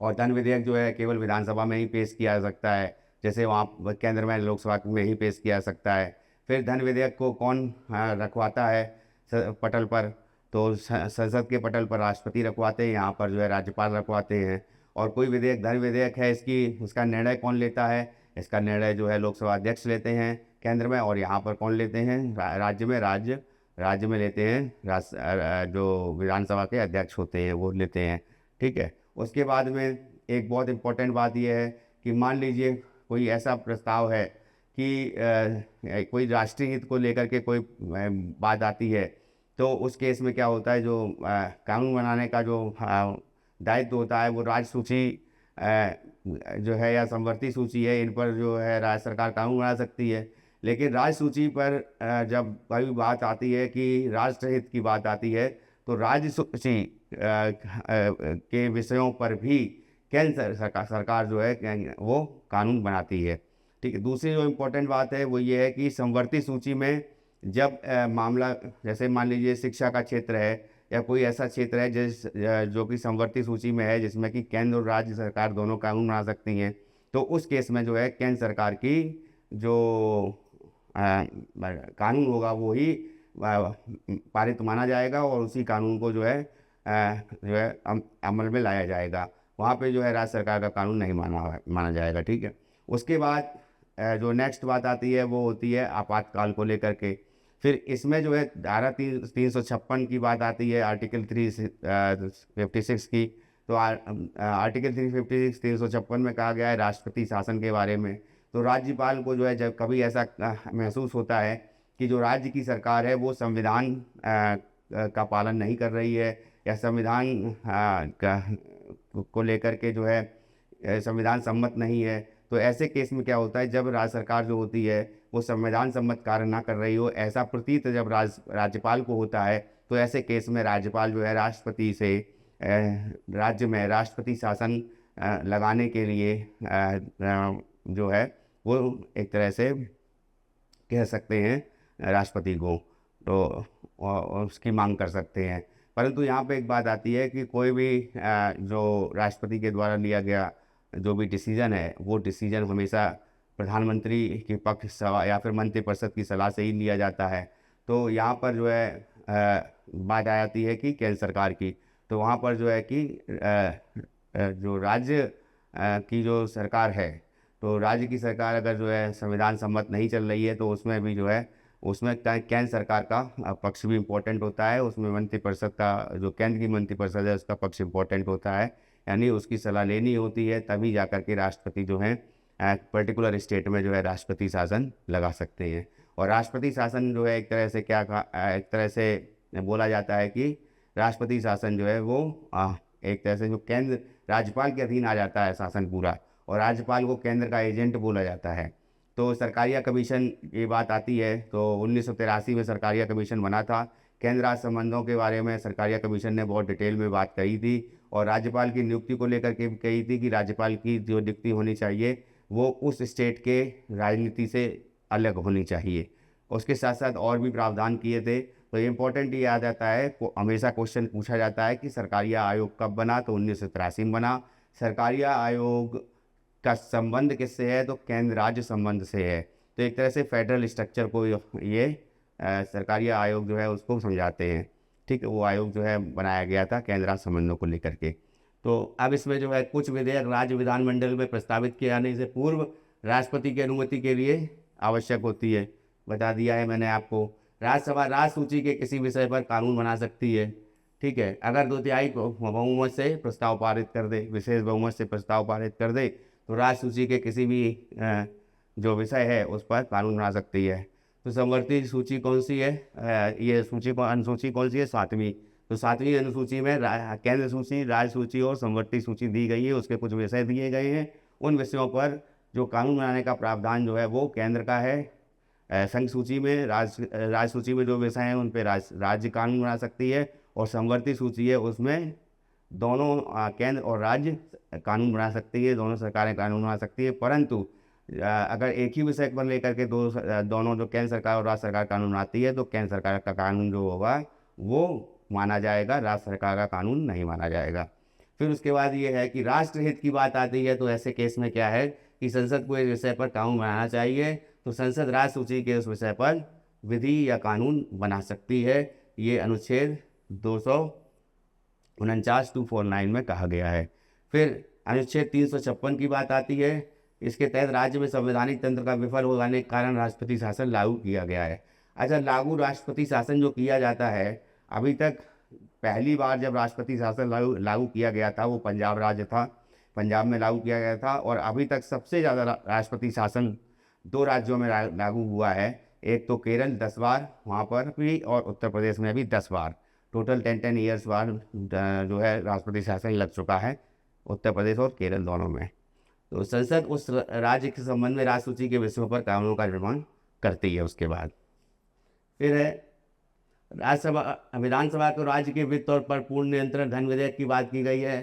और धन विधेयक जो है केवल विधानसभा में ही पेश किया जा सकता है, जैसे वहाँ केंद्र में लोकसभा में ही पेश किया जा सकता है। फिर धन विधेयक को कौन रखवाता है पटल पर, तो संसद के पटल पर राष्ट्रपति रखवाते हैं, यहाँ पर जो है राज्यपाल रखवाते हैं। और कोई विधेयक धन विधेयक है, इसका निर्णय कौन लेता है, इसका निर्णय जो है लोकसभा अध्यक्ष लेते हैं केंद्र में, और यहाँ पर कौन लेते हैं, राज्य में लेते हैं, जो विधानसभा के अध्यक्ष होते हैं वो लेते हैं, ठीक है। उसके बाद में एक बहुत इम्पोर्टेंट बात यह है कि मान लीजिए कोई ऐसा प्रस्ताव है कि कोई राष्ट्रीय हित को लेकर के कोई बात आती है, तो उस केस में क्या होता है, जो कानून बनाने का जो दायित्व होता है वो राज्य सूची जो है या समवर्ती सूची है, इन पर जो है राज्य सरकार कानून बना सकती है। लेकिन राज्य सूची पर जब कभी बात आती है कि राष्ट्र हित की बात आती है, तो राज्य सूची के विषयों पर भी केंद्र सरकार जो है वो कानून बनाती है। ठीक है। दूसरी जो इम्पोर्टेंट बात है वो ये है कि समवर्ती सूची में जब मामला, जैसे मान लीजिए शिक्षा का क्षेत्र है या कोई ऐसा क्षेत्र है जो कि समवर्ती सूची में है, जिसमें कि केंद्र और राज्य सरकार दोनों कानून बना सकती हैं, तो उस केस में जो है केंद्र सरकार की जो कानून होगा वो ही पारित माना जाएगा और उसी कानून को जो है अमल में लाया जाएगा। वहाँ पे जो है राज्य सरकार का कानून नहीं माना जाएगा। ठीक है। उसके बाद जो नेक्स्ट बात आती है वो होती है आपातकाल को लेकर के। फिर इसमें जो है धारा 356 की बात आती है, आर्टिकल 356 की। तो आर्टिकल 356 356 में कहा गया है राष्ट्रपति शासन के बारे में। तो राज्यपाल को जो है जब कभी ऐसा महसूस होता है कि जो राज्य की सरकार है वो संविधान का पालन नहीं कर रही है या संविधान को लेकर के जो है संविधान सम्मत नहीं है, तो ऐसे केस में क्या होता है, जब राज्य सरकार जो होती है वो संविधान सम्मत कार्य ना कर रही हो, ऐसा प्रतीत जब राज्यपाल को होता है, तो ऐसे केस में राज्यपाल जो है राष्ट्रपति से राज्य में राष्ट्रपति शासन लगाने के लिए जो है वो एक तरह से कह सकते हैं राष्ट्रपति को, तो उसकी मांग कर सकते हैं। परंतु यहाँ पे एक बात आती है कि कोई भी जो राष्ट्रपति के द्वारा लिया गया जो भी डिसीजन है, वो डिसीजन हमेशा प्रधानमंत्री के पक्ष या फिर मंत्रिपरिषद की सलाह से ही लिया जाता है। तो यहाँ पर जो है बात आ जाती है कि केंद्र सरकार की, तो वहाँ पर जो है कि जो राज्य की जो सरकार है, तो राज्य की सरकार अगर जो है संविधान सम्मत नहीं चल रही है, तो उसमें भी जो है उसमें केंद्र सरकार का पक्ष भी इम्पोर्टेंट होता है। उसमें मंत्रिपरिषद का, जो केंद्र की मंत्रिपरिषद है, उसका पक्ष इम्पोर्टेंट होता है, यानी उसकी सलाह लेनी होती है, तभी जाकर के राष्ट्रपति जो है पर्टिकुलर स्टेट में जो है राष्ट्रपति शासन लगा सकते हैं। और राष्ट्रपति शासन जो है एक तरह से एक तरह से बोला जाता है कि राष्ट्रपति शासन जो है वो एक तरह से जो केंद्र राज्यपाल के अधीन आ जाता है शासन पूरा, और राज्यपाल को केंद्र का एजेंट बोला जाता है। तो सरकारिया कमीशन की बात आती है, तो 1983 में सरकारिया कमीशन बना था। केंद्र राज्य संबंधों के बारे में सरकारिया कमीशन ने बहुत डिटेल में बात कही थी, और राज्यपाल की नियुक्ति को लेकर के भी कही थी कि राज्यपाल की जो नियुक्ति होनी चाहिए वो उस स्टेट के राजनीति से अलग होनी चाहिए। उसके साथ साथ और भी प्रावधान किए थे। तो इम्पोर्टेंट ये याद आता है, हमेशा क्वेश्चन पूछा जाता है कि सरकारिया आयोग कब बना, तो 1983 में बना। सरकारिया आयोग का संबंध किससे है, तो केंद्र राज्य संबंध से है। तो एक तरह से फेडरल स्ट्रक्चर को ये सरकारिया आयोग जो है उसको समझाते हैं। ठीक है। वो आयोग जो है बनाया गया था केंद्र राज्य संबंधों को लेकर के। तो अब इसमें जो है कुछ विधेयक राज्य विधानमंडल में प्रस्तावित किए जाने से पूर्व राष्ट्रपति की अनुमति के लिए आवश्यक होती है। बता दिया है मैंने आपको। राज्यसभा राज्य सूची के किसी विषय पर कानून बना सकती है। ठीक है। अगर 2/3 बहुमत से प्रस्ताव पारित कर दे, विशेष बहुमत से प्रस्ताव पारित कर दे, तो राज्य सूची के किसी भी जो विषय है उस पर कानून बना सकती है। तो समवर्ती सूची कौन सी है, ये अनुसूची कौन सी है, 7वीं। तो 7वीं अनुसूची में केंद्र सूची, राज्य सूची और समवर्ती सूची दी गई है। उसके कुछ विषय दिए गए हैं, उन विषयों पर जो कानून बनाने का प्रावधान जो है वो केंद्र का है। संघ सूची में, राज्य सूची में जो विषय हैं उन पर राज्य कानून बना सकती है, और समवर्ती सूची है उसमें दोनों केंद्र और राज्य कानून बना सकती है, दोनों सरकारें कानून बना सकती है। परंतु अगर एक ही विषय पर लेकर के दोनों जो केंद्र सरकार और राज्य सरकार कानून बनाती है, तो केंद्र सरकार का कानून जो होगा वो माना जाएगा, राज्य सरकार का कानून नहीं माना जाएगा। फिर उसके बाद ये है कि राष्ट्रहित की बात आती है, तो ऐसे केस में क्या है कि संसद को इस विषय पर कानून बनाना चाहिए, तो संसद राज्य सूची के उस विषय पर विधि या कानून बना सकती है। ये अनुच्छेद 249 में कहा गया है। फिर अनुच्छेद 356 की बात आती है। इसके तहत राज्य में संवैधानिक तंत्र का विफल हो जाने के कारण राष्ट्रपति शासन लागू किया गया है। अच्छा, लागू राष्ट्रपति शासन जो किया जाता है, अभी तक पहली बार जब राष्ट्रपति शासन लागू किया गया था वो पंजाब राज्य था, पंजाब में लागू किया गया था। और अभी तक सबसे ज़्यादा राष्ट्रपति शासन 2 राज्यों में लागू हुआ है, एक तो केरल 10 बार वहाँ पर भी, और उत्तर प्रदेश में भी 10 बार, टोटल 10 ईयर्स बार जो है राष्ट्रपति शासन लग चुका है उत्तर प्रदेश और केरल दोनों में। तो संसद उस राज्य के संबंध में राजसूची के विषयों पर कानूनों का निर्माण करती है। उसके बाद फिर है राज्यसभा। विधानसभा को राज्य के वित्त और पर पूर्ण नियंत्रण धन विधेयक की बात की गई है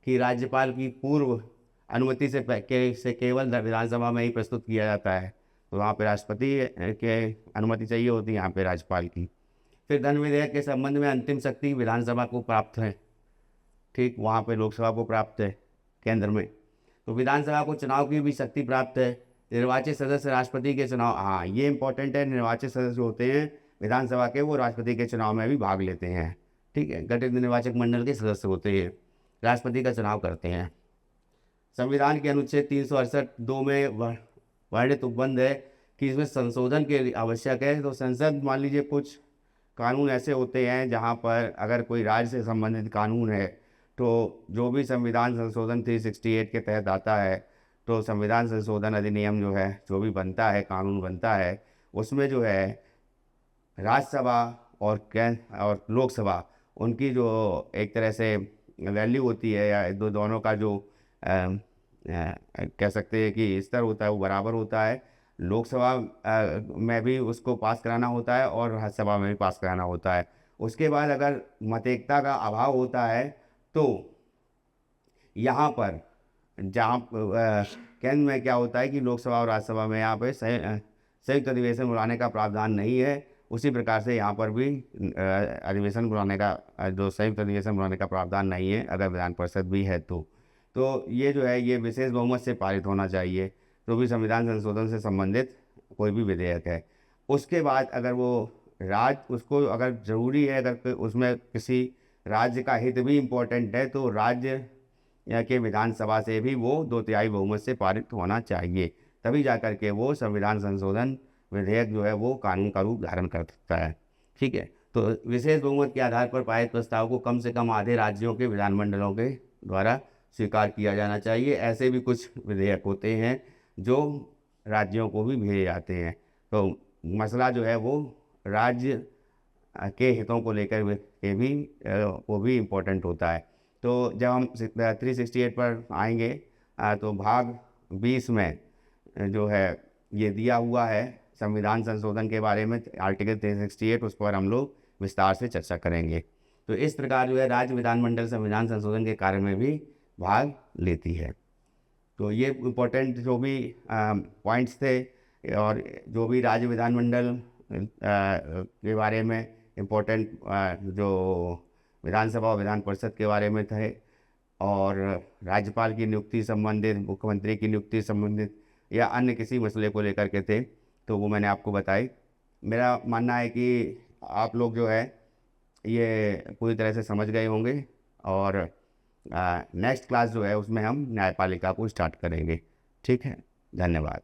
कि राज्यपाल की पूर्व अनुमति से केवल विधानसभा में ही प्रस्तुत किया जाता है। तो वहाँ पे राष्ट्रपति के अनुमति चाहिए होती है, यहाँ पे राज्यपाल की। फिर धन विधेयक के संबंध में अंतिम शक्ति विधानसभा को प्राप्त है, ठीक, वहाँ पे लोकसभा को प्राप्त है केंद्र में। तो विधानसभा को चुनाव की भी शक्ति प्राप्त है। निर्वाचित सदस्य राष्ट्रपति के चुनाव, हाँ ये इंपॉर्टेंट है, निर्वाचित सदस्य होते हैं विधानसभा के, वो राष्ट्रपति के चुनाव में भी भाग लेते हैं, ठीक है। गठित निर्वाचक मंडल के सदस्य होते हैं, राष्ट्रपति का चुनाव करते हैं। संविधान के अनुच्छेद 368(2) में वर्णित उपबंध है कि इसमें संशोधन के लिए आवश्यक है। तो संसद, मान लीजिए कुछ कानून ऐसे होते हैं जहाँ पर अगर कोई राज्य से संबंधित कानून है, तो जो भी संविधान संशोधन 368 के तहत आता है, तो संविधान संशोधन अधिनियम जो है, जो भी बनता है, कानून बनता है, उसमें जो है राज्यसभा और लोकसभा, उनकी जो एक तरह से वैल्यू होती है, या दोनों का जो कह सकते हैं कि स्तर होता है, वो बराबर होता है। लोकसभा में भी उसको पास कराना होता है और राज्यसभा में भी पास कराना होता है। उसके बाद अगर मत एकता का अभाव होता है, तो यहाँ पर जहाँ केंद्र में क्या होता है कि लोकसभा और राज्यसभा में यहाँ पे संयुक्त अधिवेशन बुलाने का प्रावधान नहीं है, उसी प्रकार से यहाँ पर भी अधिवेशन बुलाने का, जो संयुक्त अधिवेशन बुलाने का प्रावधान नहीं है अगर विधान परिषद भी है तो ये जो है ये विशेष बहुमत से पारित होना चाहिए, जो भी संविधान संशोधन से संबंधित कोई भी विधेयक है। उसके बाद अगर वो उसको अगर ज़रूरी है, अगर उसमें किसी राज्य का हित भी इम्पोर्टेंट है, तो राज्य के विधानसभा से भी वो 2/3 बहुमत से पारित होना चाहिए, तभी जाकर के वो संविधान संशोधन विधेयक जो है वो कानून का रूप धारण कर सकता है, ठीक है। तो विशेष बहुमत के आधार पर पारित प्रस्ताव को कम से कम आधे राज्यों के विधानमंडलों के द्वारा स्वीकार किया जाना चाहिए। ऐसे भी कुछ विधेयक होते हैं जो राज्यों को भी भेजे जाते हैं। तो मसला जो है वो राज्य के हितों को लेकर के भी वो भी इम्पोर्टेंट होता है। तो जब हम 368 पर आएंगे तो भाग 20 में जो है ये दिया हुआ है संविधान संशोधन के बारे में, आर्टिकल 368, उस पर हम लोग विस्तार से चर्चा करेंगे। तो इस प्रकार जो है राज्य विधानमंडल संविधान संशोधन के कार्य में भी भाग लेती है। तो ये इम्पोर्टेंट जो भी पॉइंट्स थे, और जो भी राज्य विधानमंडल के बारे में इम्पोर्टेंट जो विधानसभा और विधान परिषद के बारे में थे, और राज्यपाल की नियुक्ति संबंधित, मुख्यमंत्री की नियुक्ति संबंधित, या अन्य किसी मसले को लेकर के थे, तो वो मैंने आपको बताई। मेरा मानना है कि आप लोग जो है ये पूरी तरह से समझ गए होंगे, और नेक्स्ट क्लास जो है उसमें हम न्यायपालिका को स्टार्ट करेंगे, ठीक है। धन्यवाद।